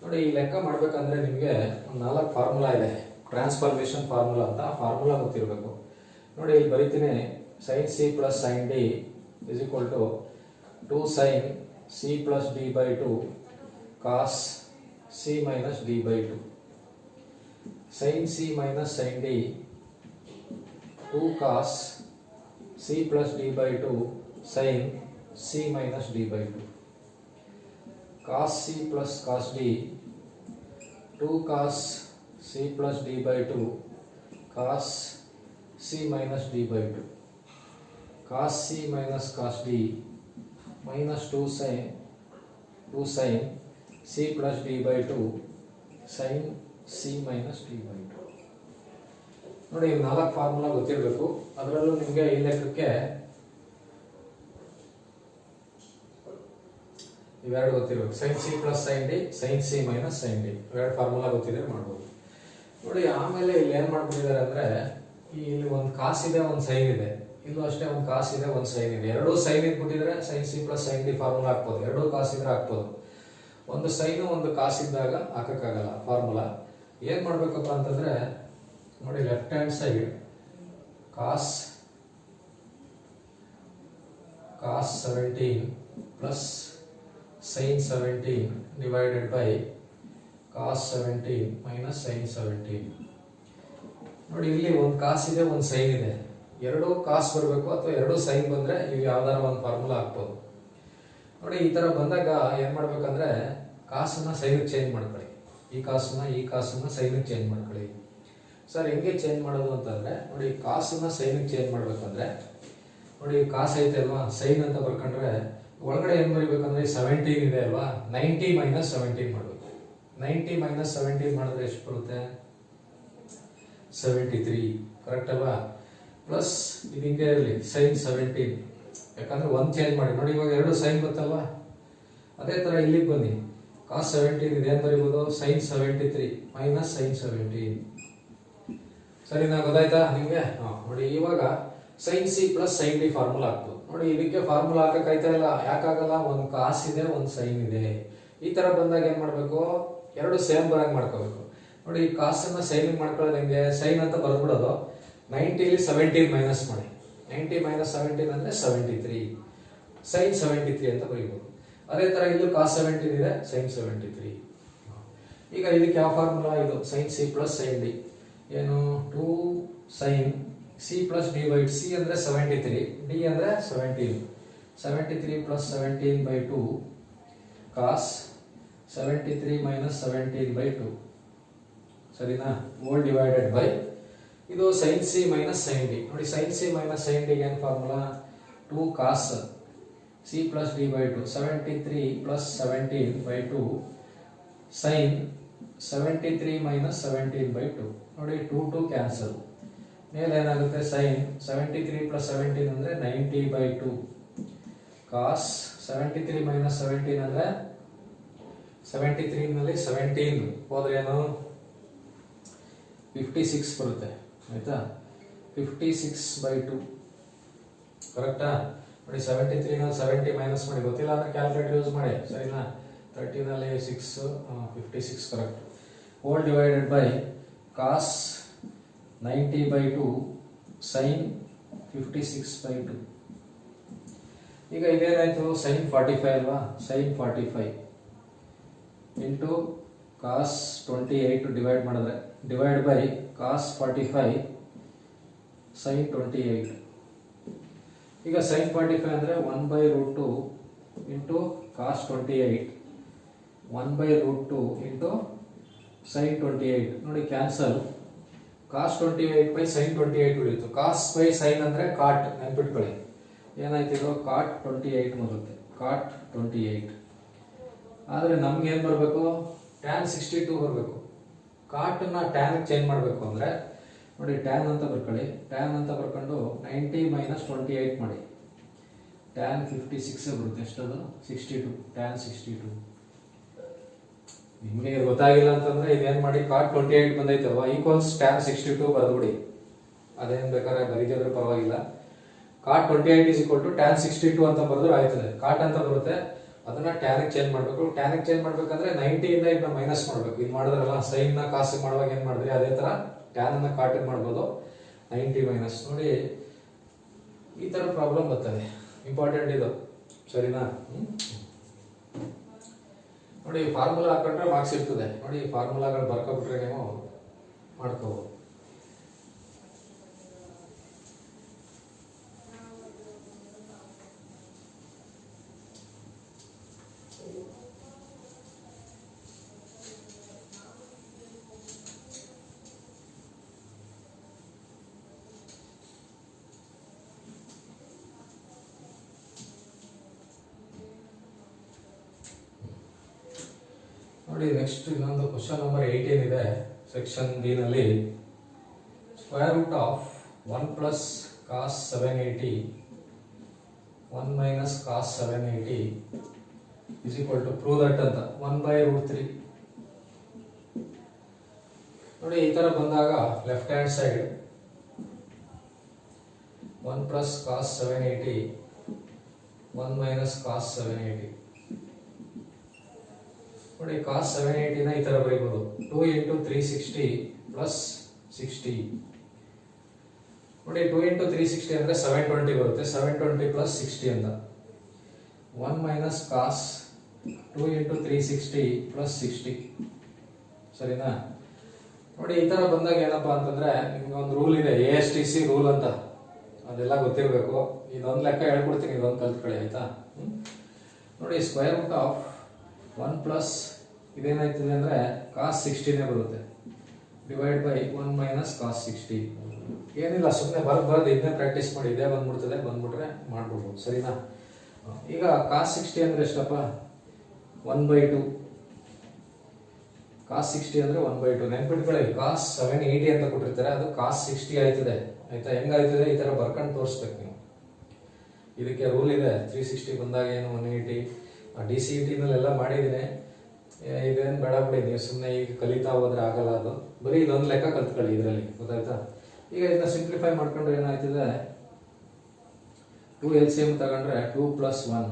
ನೋಡಿ, ಈ ಲೆಕ್ಕ ಮಾಡ್ಬೇಕಂದ್ರೆ ನಿಮಗೆ ಒಂದು 4 ಫಾರ್ಮುಲಾ ಇದೆ. ಟ್ರಾನ್ಸ್ಫಾರ್ಮೇಶನ್ ಫಾರ್ಮುಲಾ ಅಂತ, ಆ ಫಾರ್ಮುಲಾ ಗೊತ್ತಿರಬೇಕು. ನೋಡಿ, ಇಲ್ಲಿ ಬರೀತೀನಿ. sin c plus sin d is equal to 2 sin c plus d by 2 cos c minus d by 2. sin c minus sin d 2 cos c plus d by 2 sin c minus d by 2. cos c plus cos d 2 cos c plus d by 2 cos c minus d by 2. cos c minus cos d minus 2 sin c plus d by 2 sin c minus d by 2. ನೋಡಿ, 4 formula ಗೊತ್ತಿರಬೇಕು. ಅದರಲ್ಲೂ ನಿಮಗೆ ಈ ಲೆಕ್ಕಕ್ಕೆ ಇವೆರಡು ಗೊತ್ತಿರಬೇಕು. sin c plus sin d, sin c minus sin d, ಇವೆರಡು formula ಗೊತ್ತಿದ್ರೆ ಮಾಡ್ಬೋದು. ನೋಡಿ, ಆಮೇಲೆ ಇಲ್ಲಿ ಏನ್ ಮಾಡ್ಬಿಟ್ಟಿದ್ದಾರೆ ಅಂದ್ರೆ, ಇಲ್ಲಿ ಒಂದು ಕಾಸ್ ಇದೆ, ಒಂದು ಸೈನ್ ಇದೆ. ಇಲ್ಲೂ ಅಷ್ಟೇ, ಒಂದು ಕಾಸ್ ಇದೆ, ಒಂದು ಸೈನ್ ಇದೆ. ಎರಡೂ ಸೈನ್ ಇಟ್ಬಿಟ್ಟಿದ್ರೆ sin c plus sin d formula ಹಾಕ್ಬೋದು. ಎರಡೂ ಕಾಸ್ ಇದ್ರೆ ಹಾಕ್ಬೋದು. ಒಂದು ಸೈನು ಒಂದು ಕಾಸ್ ಇದ್ದಾಗ ಹಾಕಕ್ಕಾಗಲ್ಲ ಫಾರ್ಮುಲಾ. ಏನ್ ಮಾಡ್ಬೇಕಪ್ಪ ಅಂತಂದ್ರೆ, ನೋಡಿ, left hand side cos 17 plus sin 17 divided by cos 17 minus sin 17. ನೋಡಿ, ಇಲ್ಲಿ ಒಂದು ಕಾಸ್ ಇದೆ, ಒಂದು ಸೈನ್ ಇದೆ. ಎರಡೂ ಕಾಸ್ ಬರಬೇಕು ಅಥವಾ ಎರಡೂ ಸೈನ್ ಬಂದ್ರೆ ನೀವು ಯಾವ್ದಾರ ಒಂದು ಫಾರ್ಮುಲಾ ಹಾಕ್ಬೋದು. ನೋಡಿ, ಈ ತರ ಬಂದಾಗ ಏನ್ ಮಾಡ್ಬೇಕಂದ್ರೆ, ಕಾಸನ್ನ ಸೈನಿಗೆ ಚೇಂಜ್ ಮಾಡ್ಕೊಳ್ಳಿ. ಈ ಕಾಸನ್ನ ಸೈನಿಗೆ ಚೇಂಜ್ ಮಾಡ್ಕೊಳ್ಳಿ. ಸರ್, ಹೆಂಗೆ ಚೇಂಜ್ ಮಾಡೋದು ಅಂತಂದ್ರೆ, ನೋಡಿ, ಕಾಸನ್ನ ಸೈನಿಗೆ ಚೇಂಜ್ ಮಾಡ್ಬೇಕಂದ್ರೆ, ನೋಡಿ, ಕಾಸ್ ಐತೆ ಅಲ್ವಾ, ಸೈನ್ ಅಂತ ಬರ್ಕೊಂಡ್ರೆ ಒಳಗಡೆ ಏನ್ ಬರೀಬೇಕಂದ್ರೆ 17 ಇದೆ ಅಲ್ವಾ, 90 minus 17 ಮಾಡಬೇಕು. 90 minus 17 ಮಾಡಿದ್ರೆ ಎಷ್ಟು ಬರುತ್ತೆ? 73. ಕರೆಕ್ಟ್ ಅಲ್ವಾ? ಪ್ಲಸ್ ಇದು ಹಿಂಗೆ ಇರಲಿ, sin 17. ಯಾಕಂದ್ರೆ ಒಂದು ಚೇಂಜ್ ಮಾಡಿ. ನೋಡಿ, ಇವಾಗ ಎರಡು ಸೈನ್ ಗೊತ್ತಲ್ವಾ, ಅದೇ ತರ ಇಲ್ಲಿಗೆ ಬನ್ನಿ. cos 17 ಇದೆ, ಏನ್ ಬರೀಬಹುದು? sin 73 minus sin 17. ಸರಿನಾ? ಗೊತ್ತಾಯ್ತಾ ನಿಮ್ಗೆ? ನೋಡಿ, ಇವಾಗ sin c plus sin d formula ಹಾಕ್ತು. ನೋಡಿ, ಇದಕ್ಕೆ ಫಾರ್ಮುಲಾ ಹಾಕಕ್ಕಾಯ್ತಾ ಇಲ್ಲ. ಯಾಕಾಗಲ್ಲ? ಒಂದು ಕಾಸ್ ಇದೆ, ಒಂದು ಸೈನ್ ಇದೆ. ಈ ತರ ಬಂದಾಗ ಏನ್ ಮಾಡ್ಬೇಕು? ಎರಡು ಸೇಮ್ ಬರಂಗ್ ಮಾಡ್ಕೋಬೇಕು. ನೋಡಿ, ಕಾಸನ್ನ ಸೈನ್ ಮಾಡ್ಕೊಳ್ಳೋದು ಹೆಂಗೆ? ಸೈನ್ ಅಂತ ಬರ್ಬಿಡೋದು. 90 17 ಮೈನಸ್ ಮಾಡಿ. 90 minus 17 ಅಂದ್ರೆ 73. sin 73 ಅಂತ ಬರೀಬಹುದು. ಅದೇ ತರ ಇಲ್ಲೂ cos 17 ಇದೆ, sin 73. ಈಗ ಇದಕ್ಕೆ ಯಾವ ಫಾರ್ಮುಲಾ? ಇದು sin c plus sin d. ಏನು? 2 sin c plus d by c ಅಂದ್ರೆ 73, d ಅಂದ್ರೆ 17. 73 plus 17 by 2 cos 73 minus 17 by 2. ಸರಿನಾ? ಹೋಲ್ ಡಿವೈಡೆಡ್ ಬೈ ಇದು sin c minus sin d. ನೋಡಿ, sin c minus sin d ಏನು formula? 2 cos c plus d by 2. 73 plus 17 by 2 sin 73 minus 17 by 2. ನೋಡಿ, 2 cancel. ಮೇಲೆ ಏನಾಗುತ್ತೆ? sin 73 plus 17 ಅಂದ್ರೆ 90 by 2 cos 73 minus 17 ಅಂದ್ರೆ 73 ನಲ್ಲಿ 17 ಹೋದ್ರೆ ಏನು? 56 ಬರುತ್ತೆ. ಆಯ್ತಾ? 56 by 2. ಕರೆಕ್ಟಾ? ನೋಡಿ, 73 ನಲ್ಲಿ 70 ಮೈನಸ್ ಮಾಡಿ. ಗೊತ್ತಿಲ್ಲ ಅಂದ್ರೆ ಕ್ಯಾಲ್ಕುಲೇಟರ್ ಯೂಸ್ ಮಾಡಿ. ಸರಿನಾ? 30 ನಲ್ಲಿ 6 56 correct. Hole divided by cos 90 by 2 sin 56 by 2. ಈಗ ಇದೇನಾಯ್ತು? sin 45 ಅಲ್ವಾ? sin 45 ಇಂಟು cos 28 ಡಿವೈಡ್ ಮಾಡಿದ್ರೆ ಡಿವೈಡ್ ಬೈ cos 45 sin 28. ಈಗ sin 45 ಅಂದರೆ 1/√2 ಇಂಟು cos 28, 1/√2 ಇಂಟು sin 28. ನೋಡಿ cancel. cos 28 by sin 28 ಉಳಿಯಿತು. cos by sin ಅಂದರೆ ಕಾಟ್, ನೆನ್ಪಿಟ್ಕೊಳ್ಳಿ. ಏನಾಯ್ತು ಇದು? cot 28 ಬರುತ್ತೆ, cot 28. ಆದರೆ ನಮ್ಗೆ ಏನು ಬರಬೇಕು? tan 62 ಬರಬೇಕು. ಕಾಟನ್ನ ಟ್ಯಾನ್ ಚೇಂಜ್ ಮಾಡಬೇಕು ಅಂದರೆ ನೋಡಿ, ಟ್ಯಾನ್ ಅಂತ ಬರ್ಕೊಳ್ಳಿ. ಟ್ಯಾನ್ ಅಂತ ಬರ್ಕೊಂಡು 90 - 28 ಮಾಡಿ, ಟ್ಯಾನ್ 56 ಬರುತ್ತೆ. ಎಷ್ಟದು? 62. ಟ್ಯಾನ್ 62. ನಿಮಗೆ ಗೊತ್ತಾಗಿಲ್ಲ ಅಂತಂದ್ರೆ ಇದೇನು ಮಾಡಿ, ಕಾಟ್ 28 ಬಂದೈತಲ್ವಾ, ಈಕ್ವಲ್ಸ್ ಟ್ಯಾನ್ 62 ಬರೆದ್ಬಿಡಿ. ಅದೇನು ಬೇಕಾದ್ರೆ ಬರೀತಿದ್ರೆ ಪರವಾಗಿಲ್ಲ. ಕಾಟ್ 28 is equal to tan 62 ಅಂತ ಬರೆದ್ರೆ ಆಯ್ತದೆ. ಕಾಟ್ ಅಂತ ಬರುತ್ತೆ, ಅದನ್ನ ಟ್ಯಾನಿಗೆ ಚೇಂಜ್ ಮಾಡಬೇಕು. ಟ್ಯಾನಿಗೆ ಚೇಂಜ್ ಮಾಡ್ಬೇಕಂದ್ರೆ 90 ಇಂದ ಇದನ್ನ ಮೈನಸ್ ಮಾಡಬೇಕು. ಇದು ಮಾಡಿದ್ರಲ್ಲ, ಸೈನ್ ನ ಕಾಸು ಮಾಡುವಾಗ ಏನ್ ಮಾಡಿದ್ರಿ ಅದೇ ತರ ಟ್ಯಾನ್ ಅನ್ನ ಕಾಟಿಗೆ ಮಾಡ್ಬೋದು. 90 ಮೈನಸ್. ನೋಡಿ ಈ ತರ ಪ್ರಾಬ್ಲಮ್ ಬರ್ತದೆ. ಇಂಪಾರ್ಟೆಂಟ್ ಇದು, ಸರಿನಾ? ನೋಡಿ ಫಾರ್ಮುಲಾ ಹಾಕೊಂಡ್ರೆ ಮಾರ್ಕ್ಸ್ ಇರ್ತದೆ. ನೋಡಿ ಫಾರ್ಮುಲಾಗಳು ಬರ್ಕೊಬಿಟ್ರೆ ನೀವು ಮಾಡ್ಕೋಬಹುದು. ನೋಡಿ ನೆಕ್ಸ್ಟ್ ಇನ್ನೊಂದು ಕ್ವಶನ್ ನಂಬರ್ 18 ಇದೆ. ಸೆಕ್ಷನ್ ಬಿ ನಲ್ಲಿ square root of 1 plus cos 780 1 minus cos 780 is equal to prove that ಅಂತ 1/√3. ನೋಡಿ ಈ ತರ ಬಂದಾಗ left hand side 1 plus cos 780 1 minus cos 780. ನೋಡಿ ಕಾಸ್ 780 ನ ಈ ತರ ಬರೀಬಹುದು. 2 into 360 ಪ್ಲಸ್ 60. ನೋಡಿ 2 into 360 ಅಂದ್ರೆ 720 ಬರುತ್ತೆ. 720 ಪ್ಲಸ್ 60 ಅಂತ 1 ಮೈನಸ್ ಕಾಸ್ 2 into 360 ಪ್ಲಸ್ 60. ಸರಿನಾ? ನೋಡಿ ಈ ತರ ಬಂದಾಗ ಏನಪ್ಪಾ ಅಂತಂದ್ರೆ ನಿಮ್ಗೆ ಒಂದು ರೂಲ್ ಇದೆ, ASTC ರೂಲ್ ಅಂತ, ಅದೆಲ್ಲ ಗೊತ್ತಿರಬೇಕು. ಇದೊಂದು ಲೆಕ್ಕ ಹೇಳ್ಕೊಡ್ತೀನಿ, ಇದೊಂದು ಕಲ್ತ್ಕೊಳ್ಳಿ ಆಯ್ತಾ? ನೋಡಿ ಸ್ಕ್ವೇರ್ ರೂಟ್ ಆಫ್ 1 ಪ್ಲಸ್ ಇದೇನಾಯ್ತದೆ ಅಂದ್ರೆ ಕಾಸ್ 60 ಬರುತ್ತೆ, ಡಿವೈಡ್ ಬೈ 1 ಮೈನಸ್ ಕಾಸ್ 60. ಏನಿಲ್ಲ, ಸುಮ್ಮನೆ ಬರ್ದು ಇದನ್ನೇ ಪ್ರಾಕ್ಟೀಸ್ ಮಾಡಿ, ಇದೇ ಬಂದ್ಬಿಡ್ತದೆ. ಬಂದ್ಬಿಟ್ರೆ ಮಾಡ್ಬಿಡ್ಬೋದು. ಸರಿನಾ? ಈಗ ಕಾಸ್ 60 ಅಂದ್ರೆ ಎಷ್ಟಪ್ಪ? 1/2. ಕಾಸ್ 60 ಅಂದ್ರೆ 1/2. ನೆನ್ಪಿಟ್ಕೊಳ್ಳಿ, ಕಾಸ್ 780 ಅಂತ ಕೊಟ್ಟಿರ್ತಾರೆ, ಅದು ಕಾಸ್ 60 ಆಯ್ತದೆ. ಆಯ್ತಾ? ಹೆಂಗಾಯ್ತದೆ ಈ ತರ ಬರ್ಕೊಂಡು ತೋರಿಸ್ಬೇಕು ನೀವು. ಇದಕ್ಕೆ ರೂಲ್ ಇದೆ. 360 ಬಂದಾಗ ಏನು 180. DCET ನಲ್ಲೆಲ್ಲ ಮಾಡಿದ್ದೀನಿ. ಇದೇನು ಬೇಡ ಬಿಡಿ, ನೀವು ಸುಮ್ಮನೆ ಈಗ ಕಲಿತಾ ಹೋದ್ರೆ ಆಗಲ್ಲ. ಅದು ಬರೀ ಇದೊಂದು ಲೆಕ್ಕ ಕಲ್ತ್ಕೊಳ್ಳಿ ಇದರಲ್ಲಿ, ಗೊತ್ತಾಯ್ತಾ? ಈಗ ಇದನ್ನ ಸಿಂಪ್ಲಿಫೈ ಮಾಡ್ಕೊಂಡ್ರೆ ಏನಾಯ್ತದೆ, 2 LCM ತಗೊಂಡ್ರೆ 2 + 1,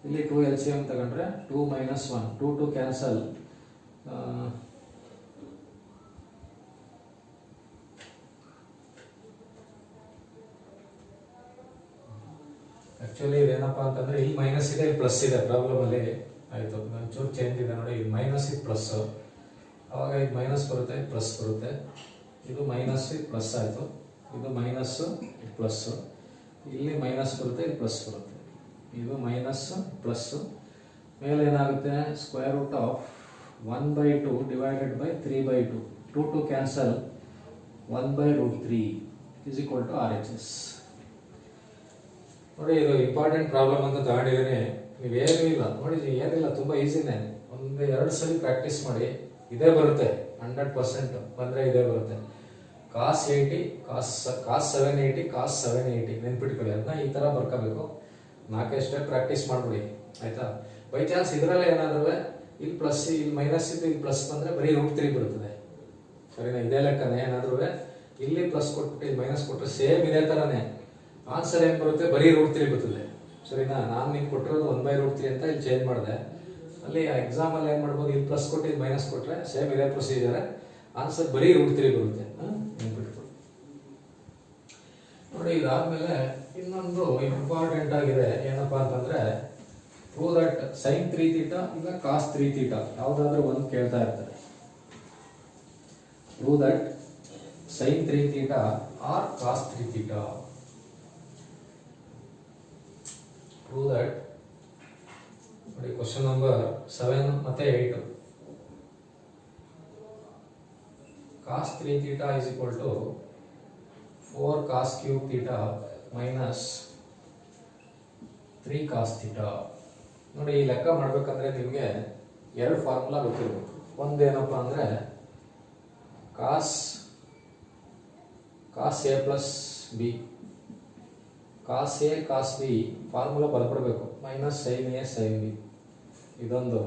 ಇಲ್ಲಿ 2 LCM ತಗೊಂಡ್ರೆ 2 - 1, 2 2 ಕ್ಯಾನ್ಸಲ್. ಆಕ್ಚುಲಿ ಇದೇನಪ್ಪ ಅಂತಂದ್ರೆ ಇಲ್ಲಿ ಮೈನಸ್ ಇದೆ, ಇಲ್ಲಿ ಪ್ಲಸ್ ಇದೆ. ಪ್ರಾಬ್ಲಮ್ ಅಲ್ಲಿ ಆಯ್ತು, ಒಂಚೂರು ಚೇಂಜ್ ಇದೆ ನೋಡಿ. ಇದು ಮೈನಸ್, ಇದು ಪ್ಲಸ್. ಅವಾಗ ಇದು ಮೈನಸ್ ಬರುತ್ತೆ, ಇದು ಪ್ಲಸ್ ಬರುತ್ತೆ. ಇದು ಮೈನಸ್, ಇದು ಪ್ಲಸ್ ಆಯ್ತು. ಇದು ಮೈನಸ್, ಇದು ಪ್ಲಸ್. ಇಲ್ಲಿ ಮೈನಸ್ ಬರುತ್ತೆ, ಇದು ಪ್ಲಸ್ ಬರುತ್ತೆ. ಇದು ಮೈನಸ್ ಪ್ಲಸ್. ಮೇಲೆ ಏನಾಗುತ್ತೆ, square root of 1/2 divided by 3/2. 2 2 cancel. 1/√3 is equal to RHS. ನೋಡಿ ಇದು ಇಂಪಾರ್ಟೆಂಟ್ ಪ್ರಾಬ್ಲಮ್ ಅಂತ ತಗೊಂಡಿದ್ದೀನಿ. ನೀವೇನೂ ಇಲ್ಲ ನೋಡಿ, ಏನಿಲ್ಲ, ತುಂಬಾ ಈಸಿನೇ. ಒಂದು 2 ಸಲ ಪ್ರಾಕ್ಟೀಸ್ ಮಾಡಿ, ಇದೇ ಬರುತ್ತೆ. 100% ಬಂದ್ರೆ ಇದೇ ಬರುತ್ತೆ. ಕಾಸ್ 80 ಕಾಸ್ 780 ಕಾಸ್ 780 ನೆನ್ಪಿಟ್ಕೊಳ್ಳಿ. ಅದನ್ನ ಈ ತರ ಬರ್ಕೋಬೇಕು. 4 ಸ್ಟೆಪ್ ಪ್ರಾಕ್ಟೀಸ್ ಮಾಡ್ಬಿಡಿ ಆಯ್ತಾ? ಬೈ ಚಾನ್ಸ್ ಇದರಲ್ಲೇ ಏನಾದ್ರೂ ಇಲ್ಲಿ ಪ್ಲಸ್, ಇಲ್ಲಿ ಮೈನಸ್ ಇದ್ದು ಇಲ್ಲಿ ಪ್ಲಸ್ ಬಂದ್ರೆ ಬರೀ √3 ಬರುತ್ತದೆ. ಸರಿನಾ? ಇದೇ ಲೆಕ್ಕನೇ. ಏನಾದ್ರೂ ಇಲ್ಲಿ ಪ್ಲಸ್ ಕೊಟ್ಬಿಟ್ಟು ಇಲ್ಲಿ ಮೈನಸ್ ಕೊಟ್ಟರೆ ಸೇಮ್ ಇದೇ ತರನೇ ಆನ್ಸರ್ ಏನ್ ಬರುತ್ತೆ, ಬರೀ √3 ಬರ್ತದೆ. ಸರಿನಾ? ನಾನು ನಿಮ್ಗೆ ಕೊಟ್ಟಿರೋದು 1/√3 ಅಂತ ಇಲ್ಲಿ ಚೇಂಜ್ ಮಾಡಿದೆ. ಅಲ್ಲಿ ಎಕ್ಸಾಮ್ ಅಲ್ಲಿ ಏನ್ ಮಾಡ್ಬೋದು, ಇಲ್ಲಿ ಪ್ಲಸ್ ಕೊಟ್ಟು ಇಲ್ಲಿ ಮೈನಸ್ ಕೊಟ್ರೆ ಸೇಮ್ ಇದೇ ಪ್ರೊಸೀಜರ್, ಆನ್ಸರ್ ಬರೀ √3 ಬರುತ್ತೆ. ನೆನ್ಪಿಟ್ಕೊಳ್ಳಿ. ನೋಡಿ ಇದಾದ್ಮೇಲೆ ಇನ್ನೊಂದು ಇಂಪಾರ್ಟೆಂಟ್ ಆಗಿದೆ. ಏನಪ್ಪಾ ಅಂತಂದ್ರೆ ಪ್ರೂವ್ ದಟ್ sin 3θ ಇಲ್ಲ cos 3θ ಯಾವ್ದಾದ್ರು ಒಂದು ಕೇಳ್ತಾ ಇರ್ತಾರೆ. Prove that sin 3θ or cos 3 theta. Prove that. ನೋಡಿ ಕ್ವಶನ್ ನಂಬರ್ 7 ಮತ್ತೆ 8. cos 3 theta is equal to 4 cos cube theta minus 3 cos theta. ನೋಡಿ ಈ ಲೆಕ್ಕ ಮಾಡಬೇಕಂದ್ರೆ ನಿಮಗೆ ಎರಡು ಫಾರ್ಮುಲಾ ಗೊತ್ತಿರಬೇಕು. ಒಂದೇನಪ್ಪ ಅಂದ್ರೆ cos a plus b, cos a cos b formula ಬರ್ಬಿಡಬೇಕು, minus sin a sin b ಇದೊಂದು.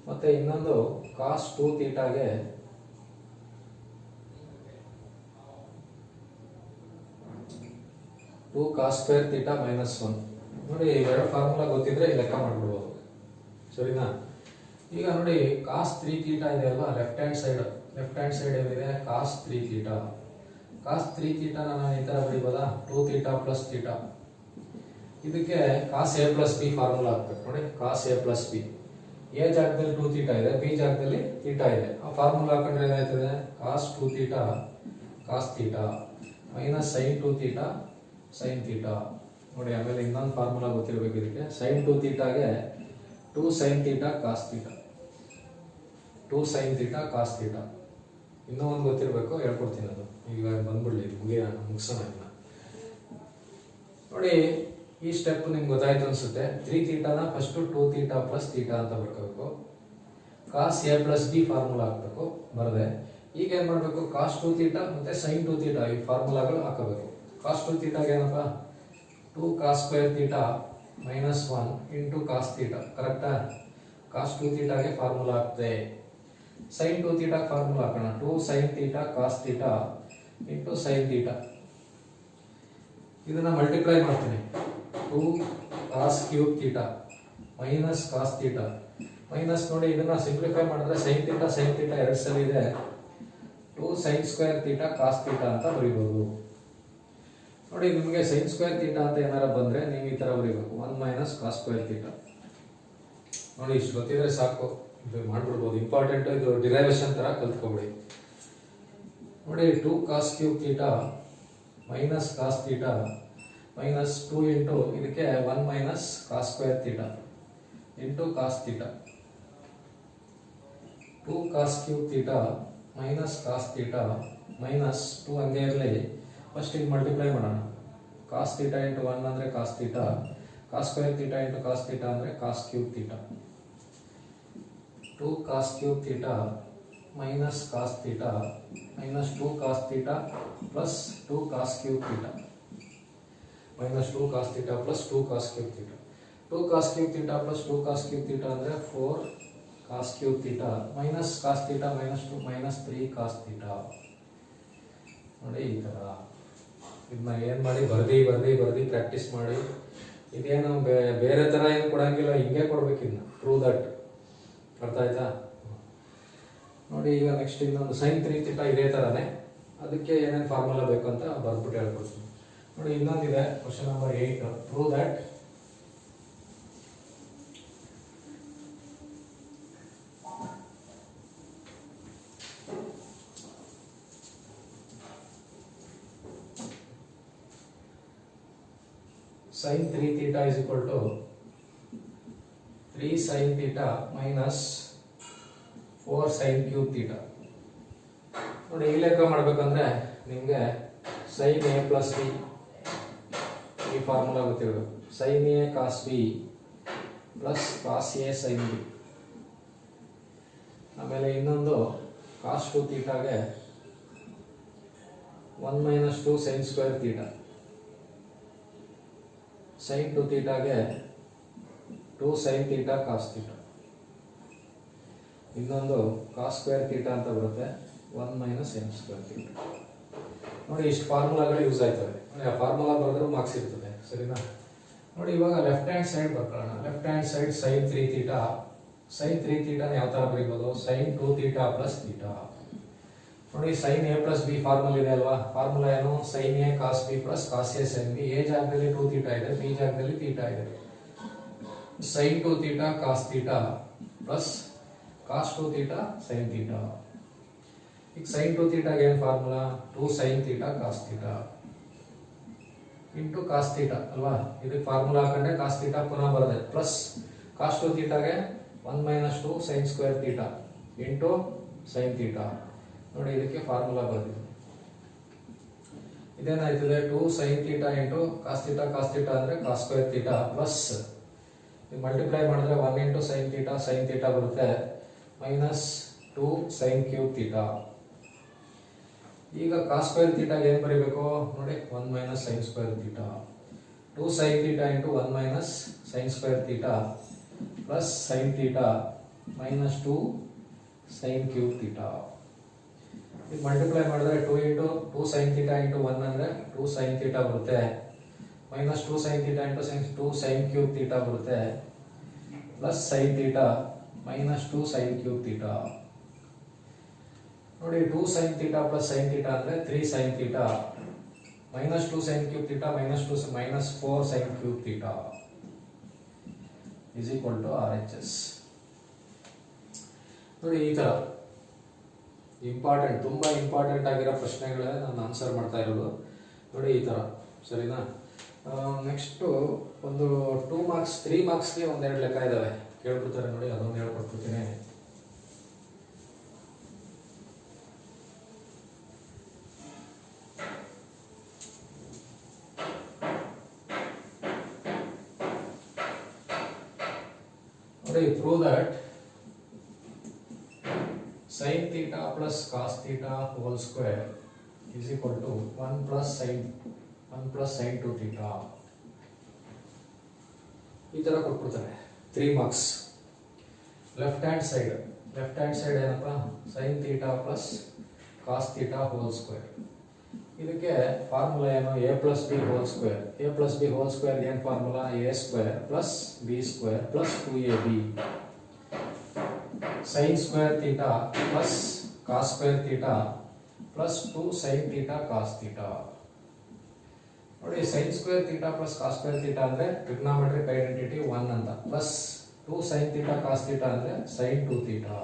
ಮತ್ತೆ ಇನ್ನೊಂದು cos 2 ಥೀಟಾಗೆ two cos square theta minus 1. ನೋಡಿ ಎರಡು ಫಾರ್ಮುಲಾ ಗೊತ್ತಿದ್ರೆ ಲೆಕ್ಕ ಮಾಡ್ಬಿಡ್ಬೋದು, ಸರಿನಾ? ಈಗ ನೋಡಿ ಕಾಸ್ 3 ಥೀಟಾ ಇದೆ ಅಲ್ವಾ, ಲೆಫ್ಟ್ ಹ್ಯಾಂಡ್ ಸೈಡ್ ಏನಿದೆ ಕಾಸ್ 3 ಥೀಟಾ. ಕಾಸ್ 3 ಥೀಟಾ ನಾನು ಈ ತರ ಬರೀಬೋದಾ, 2 ಥೀಟಾ ಪ್ಲಸ್ ಥೀಟಾ. ಇದಕ್ಕೆ cos A plus B formula ಹಾಕ್ಬೇಕು. ನೋಡಿ cos A plus B, A ಜಾಗದಲ್ಲಿ 2 ಥೀಟಾ ಇದೆ, ಬಿ ಜಾಗದಲ್ಲಿ ಥೀಟಾ ಇದೆ. ಆ ಫಾರ್ಮುಲಾ ಹಾಕೊಂಡ್ರೆ ಏನಾಯ್ತದೆ, cos 2 theta cos theta minus sine 2 theta sine theta. ನೋಡಿ ಆಮೇಲೆ ಇನ್ನೊಂದು ಫಾರ್ಮುಲಾ ಗೊತ್ತಿರಬೇಕು ಇದಕ್ಕೆ, ಸೈನ್ 2 ಥೀಟಾಗೆ 2 sine theta cos theta, 2 sine theta cos theta. ಇನ್ನೂ ಒಂದು ಗೊತ್ತಿರಬೇಕು, ಹೇಳ್ಕೊಡ್ತೀನಿ ಅದು. ಈಗ ಬಂದ್ಬಿಡ್ಲಿ, ಮುಗಿಸೋಣ ಇದನ್ನ. ನೋಡಿ ಈ ಸ್ಟೆಪ್ ನಿಮ್ಗೆ ಗೊತ್ತಾಯ್ತು ಅನ್ಸುತ್ತೆ. 3 ಥೀಟಾನ ಫಸ್ಟ್ 2 ಥೀಟಾ ಪ್ಲಸ್ ಥೀಟಾ ಅಂತ ಬರ್ಕೋಬೇಕು. Cos A plus B formula ಹಾಕ್ಬೇಕು, ಬರದೆ. ಈಗ ಏನ್ ಮಾಡ್ಬೇಕು, ಕಾಸ್ 2 ಥೀಟಾ ಮತ್ತೆ ಸೈನ್ 2 ಥೀಟಾ ಈ ಫಾರ್ಮುಲಾಗಳು ಹಾಕಬೇಕು. ಕಾಸ್ 2 ಥೀಟಾಗೆ ಏನಪ್ಪ, 2 cos square theta minus 1 into cos theta, ಕರೆಕ್ಟಾ? ಕಾಸ್ 2 ಥೀಟಾಗೆ ಫಾರ್ಮುಲಾ ಹಾಕ್ತೆ. ಸೈನ್ 2 ಥೀಟಾ ಫಾರ್ಮುಲಾ ಹಾಕೋಣ, 2 sine theta cos theta into sine theta. ಇದನ್ನ ಮಲ್ಟಿಪ್ಲೈ ಮಾಡ್ತೀನಿ, 2 cos cube theta minus cos theta minus. ನೋಡಿ ಇದನ್ನ ಸಿಂಪ್ಲಿಫೈ ಮಾಡಿದ್ರೆ ಸೈನ್ ಥೀಟಾ ಎರಡು ಸಲ ಇದೆ, 2 sine square theta cos theta ಅಂತ ಬರೀಬಹುದು. ನೋಡಿ ನಿಮಗೆ ಸೈನ್ ಸ್ಕ್ವೇರ್ ಥೀಟಾ ಅಂತ ಏನಾರ ಬಂದ್ರೆ ನೀವು ಈ ತರ ಬರೀಬೇಕು, 1 ಮೈನಸ್ ಕಾಸ್ ಸ್ಕ್ವೇರ್ ಥೀಟಾ. ನೋಡಿ ಇಷ್ಟು ಗೊತ್ತಿದ್ರೆ ಸಾಕು, ಇದು ಮಾಡ್ಬಿಡ್ಬೋದು. ಇಂಪಾರ್ಟೆಂಟ್, ಇದು ಡಿರೈವೇಶನ್ ತರ ಕಲ್ತ್ಕೊಬಿಡಿ. ನೋಡಿ 2 cos cube theta minus cos theta minus 2 into ಇದಕ್ಕೆ 1 minus cos square theta into cos theta. 2 cos cube theta minus cos theta minus 2 ಹಂಗೆ ಇರಲಿ. ಫಸ್ಟ್ ಇದು ಮಲ್ಟಿಪ್ಲೈ ಮಾಡೋಣ, ಕಾಸ್ ಥೀಟಾ ಇಂಟು 1 ಅಂದ್ರೆ cos theta, cos square theta into cos theta ಅಂದ್ರೆ cos cube theta. 2 cos cube theta minus cos theta minus 2 cos theta plus 2 cos cube theta minus 2 cos theta plus 2 cos cube theta. 2 cos cube theta plus 2 cos cube theta ಅಂದ್ರೆ 4 cos cube theta minus cos theta minus 2 minus 3 cos theta. ನೋಡಿ ಈ ತರ ಇದನ್ನ ಏನ್ ಮಾಡಿ ಬರ್ದಿ practice ಮಾಡಿ. ಇದೇನು ಬೇರೆ ತರ ಏನು ಕೊಡಂಗಿಲ್ಲ, ಹಿಂಗೆ ಕೊಡ್ಬೇಕು. ಇದನ್ನ ಪ್ರೂವ್ ದಟ್, ಅರ್ಥ ಆಯ್ತಾ? ನೋಡಿ ಈಗ ನೆಕ್ಸ್ಟ್ ಇನ್ನೊಂದು ಸೈನ್ 3 ಥೀಟಾ ಇದೇ ತರನೇ, ಅದಕ್ಕೆ ಏನೇನು ಫಾರ್ಮುಲಾ ಬೇಕು ಅಂತ ಬರ್ಬಿಟ್ಟು ಹೇಳ್ಕೊಡ್ತೀನಿ. ನೋಡಿ ಇನ್ನೊಂದಿದೆ question number 8. Prove that sin 3 theta is equal to 3 sin theta minus 4 sin cube theta. ನೋಡಿ ಈ ಲೆಕ್ಕ ಮಾಡ್ಬೇಕಂದ್ರೆ ನಿಮಗೆ sin a plus b ಈ ಫಾರ್ಮುಲಾ ಗೊತ್ತಿರಬೇಕು. sin a cos b plus cos a sin b. ಆಮೇಲೆ ಇನ್ನೊಂದು cos 2 ಥೀಟಾಗೆ 1 minus 2 sin square theta, sin 2 ಥೀಟಾಗೆ 2 sin ಥೀಟಾ ಕಾಸ್ ಥೀಟಾ. ಇನ್ನೊಂದು ಕಾಸ್ ಸ್ಕ್ವೇರ್ ಥೀಟಾ ಅಂತ ಬರುತ್ತೆ, 1 ಮೈನಸ್ sin ಸ್ಕ್ವೇರ್ ಥೀಟಾ. ನೋಡಿ ಇಷ್ಟು ಫಾರ್ಮುಲಾಗಳು ಯೂಸ್ ಆಯ್ತವೆ. ಆ ಫಾರ್ಮುಲಾ ಬರೆದ್ರೂ ಮಾರ್ಕ್ಸ್ ಇರ್ತದೆ, ಸರಿನಾ? ನೋಡಿ ಇವಾಗ ಲೆಫ್ಟ್ ಹ್ಯಾಂಡ್ ಸೈಡ್ ಬರ್ಕೊಳ್ಳೋಣ. Left hand side sin 3 theta, sin 3 ಥೀಟಾನ ಯಾವ ತರ ಬರೀಬಹುದು, sin 2 ಥೀಟಾ ಪ್ಲಸ್ ಥೀಟಾ. ನೋಡಿ sin a plus B formula ಇದೆ ಅಲ್ವಾ, ಫಾರ್ಮುಲಾ ಏನು, sin a cos b ಪ್ಲಸ್ cos a sin b. a ಜಾಗದಲ್ಲಿ 2 ಥೀಟಾ ಇದೆ, b ಜಾಗದಲ್ಲಿ ಥೀಟಾ ಇದೆ. sin 2 theta cos theta plus cos 2 theta sin theta. ಈಗ sin 2 ಥೀಟಾಗೆ ಏನು formula 2 sin theta cos theta into cos theta ಅಲ್ವಾ. ಇದಕ್ಕೆ ಫಾರ್ಮುಲಾ ಹಾಕೊಂಡೆ ಕಾಸ್ ಥೀಟಾ ಪುನಃ ಬರದೆ ಪ್ಲಸ್ ಕಾಸ್ 2 ಥೀಟಾಗೆ 1 minus 2 sin square theta into sin theta. ನೋಡಿ ಇದಕ್ಕೆ ಫಾರ್ಮುಲಾ ಬರ್ತಿದೆ. ಇದೇನಾಯ್ತದೆ 2 sin theta into cos theta ಅಂದರೆ cos square theta plus multiply ಮಾಡಿದ್ರೆ 1 ಇಂಟು sin ಥೀಟಾ ಬರುತ್ತೆ ಮೈನಸ್ 2 sin ಕ್ಯೂಬ್ ಥೀಟಾ. ಈಗ ಕಾಸ್ ಸ್ಕ್ವೇರ್ ಥೀಟಾಗೆ ಏನು ಬರೀಬೇಕು ನೋಡಿ 1 minus sin square theta 2 sin theta into 1 minus sin square theta plus sin theta minus 2 sin cube theta. ಈಗ multiply ಮಾಡಿದ್ರೆ 2 into 2 sin theta into 1 ಅಂದರೆ 2 sin theta ಬರುತ್ತೆ minus 2 sin theta into 2 sin cube theta ಬರುತ್ತೆ plus sin theta minus 2 sin cube theta. ನೋಡಿ 2 sin theta plus sin theta ಅಂದರೆ 3 sin theta minus 2 sin cube theta minus 4 sin cube theta is equal to RHS. ನೋಡಿ ಈ ಥರ important ತುಂಬ important ಆಗಿರೋ ಪ್ರಶ್ನೆಗಳೇ ನಾನು answer ಮಾಡ್ತಾ ಇರೋದು. ನೋಡಿ ಈ ಥರ ಸರಿನಾ. ನೆಕ್ಸ್ಟು ಒಂದು 2 ಮಾರ್ಕ್ಸ್ 3 ಮಾರ್ಕ್ಸ್ಗೆ ಒಂದೆರಡು ಲೆಕ್ಕ ಇದ್ದಾವೆ ಕೇಳ್ಬಿಡ್ತಾರೆ ನೋಡಿ, ಅದೊಂದು ಹೇಳ್ಕೊಡ್ತೀನಿ. Prove that sin theta plus cos theta whole square is equal to 1 plus sin 2 theta. ಈ ತರ ಕೊಟ್ಬಿಡ್ತಾರೆ 3 ಮಾರ್ಕ್ಸ್. ಲೆಫ್ಟ್ ಹ್ಯಾಂಡ್ ಸೈಡ್ ಏನಪ್ಪ sin theta plus cos theta whole square. ಇದಕ್ಕೆ ಫಾರ್ಮುಲಾ ಏನು a plus b whole square. a plus b whole square ಏನು formula a square plus b square plus 2ab sin square theta plus cos square theta plus 2 sin theta cos theta. ನೋಡಿ sin square theta plus cos square theta ಅಂದ್ರೆ trigonometric identity 1 ಅಂತ plus 2 sin theta cos theta ಅಂದ್ರೆ sin 2 theta.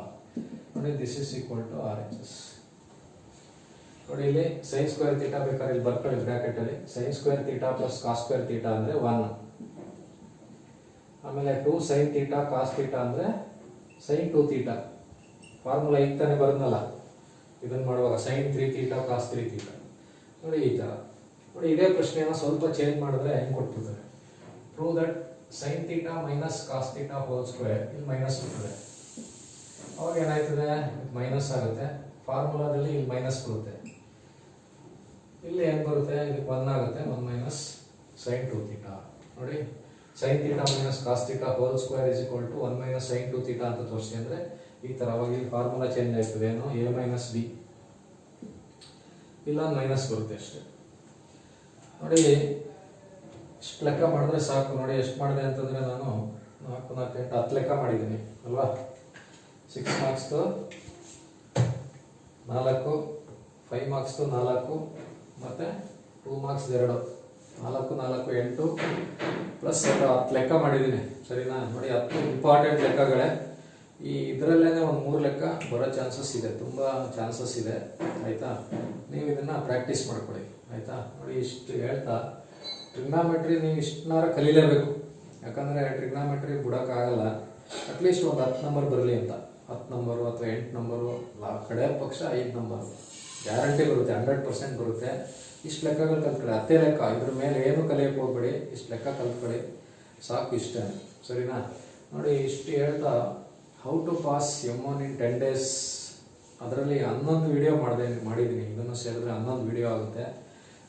ನೋಡಿ this is equal to RHS. ನೋಡಿ ಇಲ್ಲಿ sin square theta ಬೇಕಾದ್ರೆ ಇಲ್ಲಿ ಬರ್ಕೊಳ್ಳಿ ಬ್ರಾಕೆಟ್ ಅಲ್ಲಿ sin square theta plus cos square theta ಅಂದ್ರೆ 1. ಆಮೇಲೆ 2 sin ಥೀಟಾ cos ಥೀಟಾ ಅಂದ್ರೆ sin 2 ಥೀಟಾ. ಫಾರ್ಮುಲಾ ಈಗ ತಾನೇ ಬರೋದಲ್ಲ ಇದನ್ನ ಮಾಡುವಾಗ sin 3 ಥೀಟಾ cos 3 ಥೀಟಾ. ನೋಡಿ ಈ ತರ. ನೋಡಿ ಇದೇ ಪ್ರಶ್ನೆಯನ್ನು ಸ್ವಲ್ಪ ಚೇಂಜ್ ಮಾಡಿದ್ರೆ ಹೆಂಗ್ ಕೊಡ್ತಿದ್ದಾರೆ. Prove that sin theta minus cos theta whole square ಇಲ್ಲಿ ಮೈನಸ್ ಬರ್ತದೆ. ಅವಾಗ ಏನಾಯ್ತದೆ ಮೈನಸ್ ಆಗುತ್ತೆ. ಫಾರ್ಮುಲಾದಲ್ಲಿ ಇಲ್ಲಿ ಮೈನಸ್ ಬರುತ್ತೆ. ಇಲ್ಲಿ ಏನು ಬರುತ್ತೆ ಇದಕ್ಕೆ 1 ಆಗುತ್ತೆ 1 ಮೈನಸ್ sin 2 ಥೀಟಾ. ನೋಡಿ sin theta minus cos theta whole square is equal to 1 minus sin 2 theta ಅಂತ ತೋರಿಸಿ ಅಂದ್ರೆ ಈ ತರ. ಅವಾಗ ಇಲ್ಲಿ ಫಾರ್ಮುಲಾ ಚೇಂಜ್ ಆಗ್ತದೆ ಏನು a ಮೈನಸ್ b ಇಲ್ಲ ಮೈನಸ್ ಬರುತ್ತೆ ಅಷ್ಟೇ. ನೋಡಿ ಇಷ್ಟು ಲೆಕ್ಕ ಮಾಡಿದ್ರೆ ಸಾಕು. ನೋಡಿ ಎಷ್ಟು ಮಾಡಿದೆ ಅಂತಂದ್ರೆ ನಾನು 4 4 8 10 ಲೆಕ್ಕ ಮಾಡಿದ್ದೀನಿ ಅಲ್ವಾ. 6 ಮಾರ್ಕ್ಸ್ 4 5 ಮಾರ್ಕ್ಸ್ 4 ಮತ್ತೆ 2 ಮಾರ್ಕ್ಸ್ 2 4 4 8 ಪ್ಲಸ್ 10 ಲೆಕ್ಕ ಮಾಡಿದ್ದೀನಿ ಸರಿನಾ. ನೋಡಿ 10 ಇಂಪಾರ್ಟೆಂಟ್ ಲೆಕ್ಕಗಳೇ. ಈ ಇದರಲ್ಲೇನೆ ಒಂದು 3 ಲೆಕ್ಕ ಬರೋ ಚಾನ್ಸಸ್ ಇದೆ, ತುಂಬ ಚಾನ್ಸಸ್ ಇದೆ ಆಯ್ತಾ. ನೀವು ಇದನ್ನ ಪ್ರಾಕ್ಟೀಸ್ ಮಾಡ್ಕೊಳ್ಳಿ ಆಯ್ತಾ. ನೋಡಿ ಇಷ್ಟು ಹೇಳ್ತಾ ಟ್ರಿಗ್ನಾಮೆಟ್ರಿ ನೀವು ಇಷ್ಟನಾರ ಕಲೀಲೇಬೇಕು. ಯಾಕಂದರೆ ಟ್ರಿಗ್ನಾಮೆಟ್ರಿ ಬಿಡೋಕ್ಕಾಗಲ್ಲ. ಅಟ್ಲೀಸ್ಟ್ ಒಂದು 10 ನಂಬರ್ ಬರಲಿ ಅಂತ. 10 ನಂಬರು ಅಥವಾ 8 ನಂಬರು ಕಡೆ ಪಕ್ಷ 5 ನಂಬರು ಗ್ಯಾರಂಟಿ ಬರುತ್ತೆ, 100% ಬರುತ್ತೆ. ಇಷ್ಟು ಲೆಕ್ಕಗಳು ಕಲ್ತ್ಕೊಳ್ಳಿ. 10 ಲೆಕ್ಕ, ಇದ್ರ ಮೇಲೆ ಏನು ಕಲಿಯೋಕೆ ಹೋಗ್ಬೇಡಿ. ಇಷ್ಟು ಲೆಕ್ಕ ಕಲ್ತ್ಕೊಳ್ಳಿ ಸಾಕು, ಇಷ್ಟೇ ಸರಿನಾ. ನೋಡಿ ಇಷ್ಟು ಹೇಳ್ತಾ how to pass M1 in 10 days ಅದರಲ್ಲಿ 11 ವಿಡಿಯೋ ಮಾಡಿದ್ದೀನಿ. ಇದನ್ನು ಸೇರಿದ್ರೆ 11 ವಿಡಿಯೋ ಆಗುತ್ತೆ.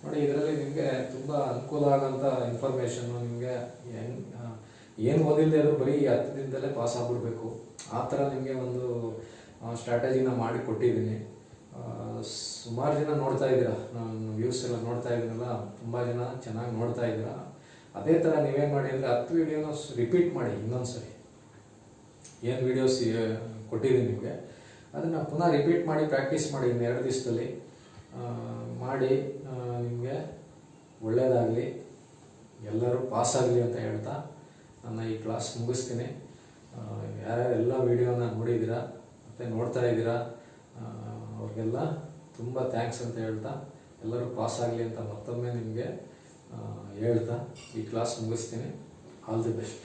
ನೋಡಿ ಇದರಲ್ಲಿ ನಿಮಗೆ ತುಂಬ ಅನುಕೂಲ ಆಗೋಂಥ ಇನ್ಫಾರ್ಮೇಷನ್ನು ನಿಮಗೆ ಏನು ಓದಿಲ್ಲದೆ ಇದ್ರು ಬರೀ 10 ದಿನದಲ್ಲೇ ಪಾಸ್ ಆಗಿಬಿಡ್ಬೇಕು ಆ ಥರ ನಿಮಗೆ ಒಂದು ಸ್ಟ್ರಾಟಜಿನ ಮಾಡಿ ಕೊಟ್ಟಿದ್ದೀನಿ. ಸುಮಾರು ಜನ ನೋಡ್ತಾ ಇದ್ದೀರಾ, ನಾನು ವ್ಯೂಸ್ ಎಲ್ಲ ನೋಡ್ತಾ ಇದ್ದೀನಲ್ಲ, ತುಂಬ ಜನ ಚೆನ್ನಾಗಿ ನೋಡ್ತಾ ಇದ್ದೀರಾ. ಅದೇ ಥರ ನೀವೇನು ಮಾಡಿ ಅಂದರೆ 10 ವಿಡಿಯೋನ ರಿಪೀಟ್ ಮಾಡಿ. ಇನ್ನೊಂದು ಸರಿ ಏನು ವಿಡಿಯೋಸ್ ಕೊಟ್ಟಿದ್ದೀನಿ ನಿಮಗೆ ಅದನ್ನು ಪುನಃ ರಿಪೀಟ್ ಮಾಡಿ ಪ್ರಾಕ್ಟೀಸ್ ಮಾಡಿ. ಇನ್ನು 2 ದಿವಸದಲ್ಲಿ ಮಾಡಿ ನಿಮಗೆ ಒಳ್ಳೆಯದಾಗಲಿ, ಎಲ್ಲರೂ ಪಾಸ್ ಆಗಲಿ ಅಂತ ಹೇಳ್ತಾ ನನ್ನ ಈ ಕ್ಲಾಸ್ ಮುಗಿಸ್ತೀನಿ. ಯಾರ್ಯಾರೆಲ್ಲ ವಿಡಿಯೋನ ನೋಡಿದ್ದೀರಾ ಮತ್ತು ನೋಡ್ತಾ ಇದ್ದೀರಾ ಅವ್ರಿಗೆಲ್ಲ ತುಂಬ ಥ್ಯಾಂಕ್ಸ್ ಅಂತ ಹೇಳ್ತಾ, ಎಲ್ಲರೂ ಪಾಸ್ ಆಗಲಿ ಅಂತ ಮತ್ತೊಮ್ಮೆ ನಿಮಗೆ ಹೇಳ್ತಾ ಈ ಕ್ಲಾಸ್ ಮುಗಿಸ್ತೀನಿ. All the best.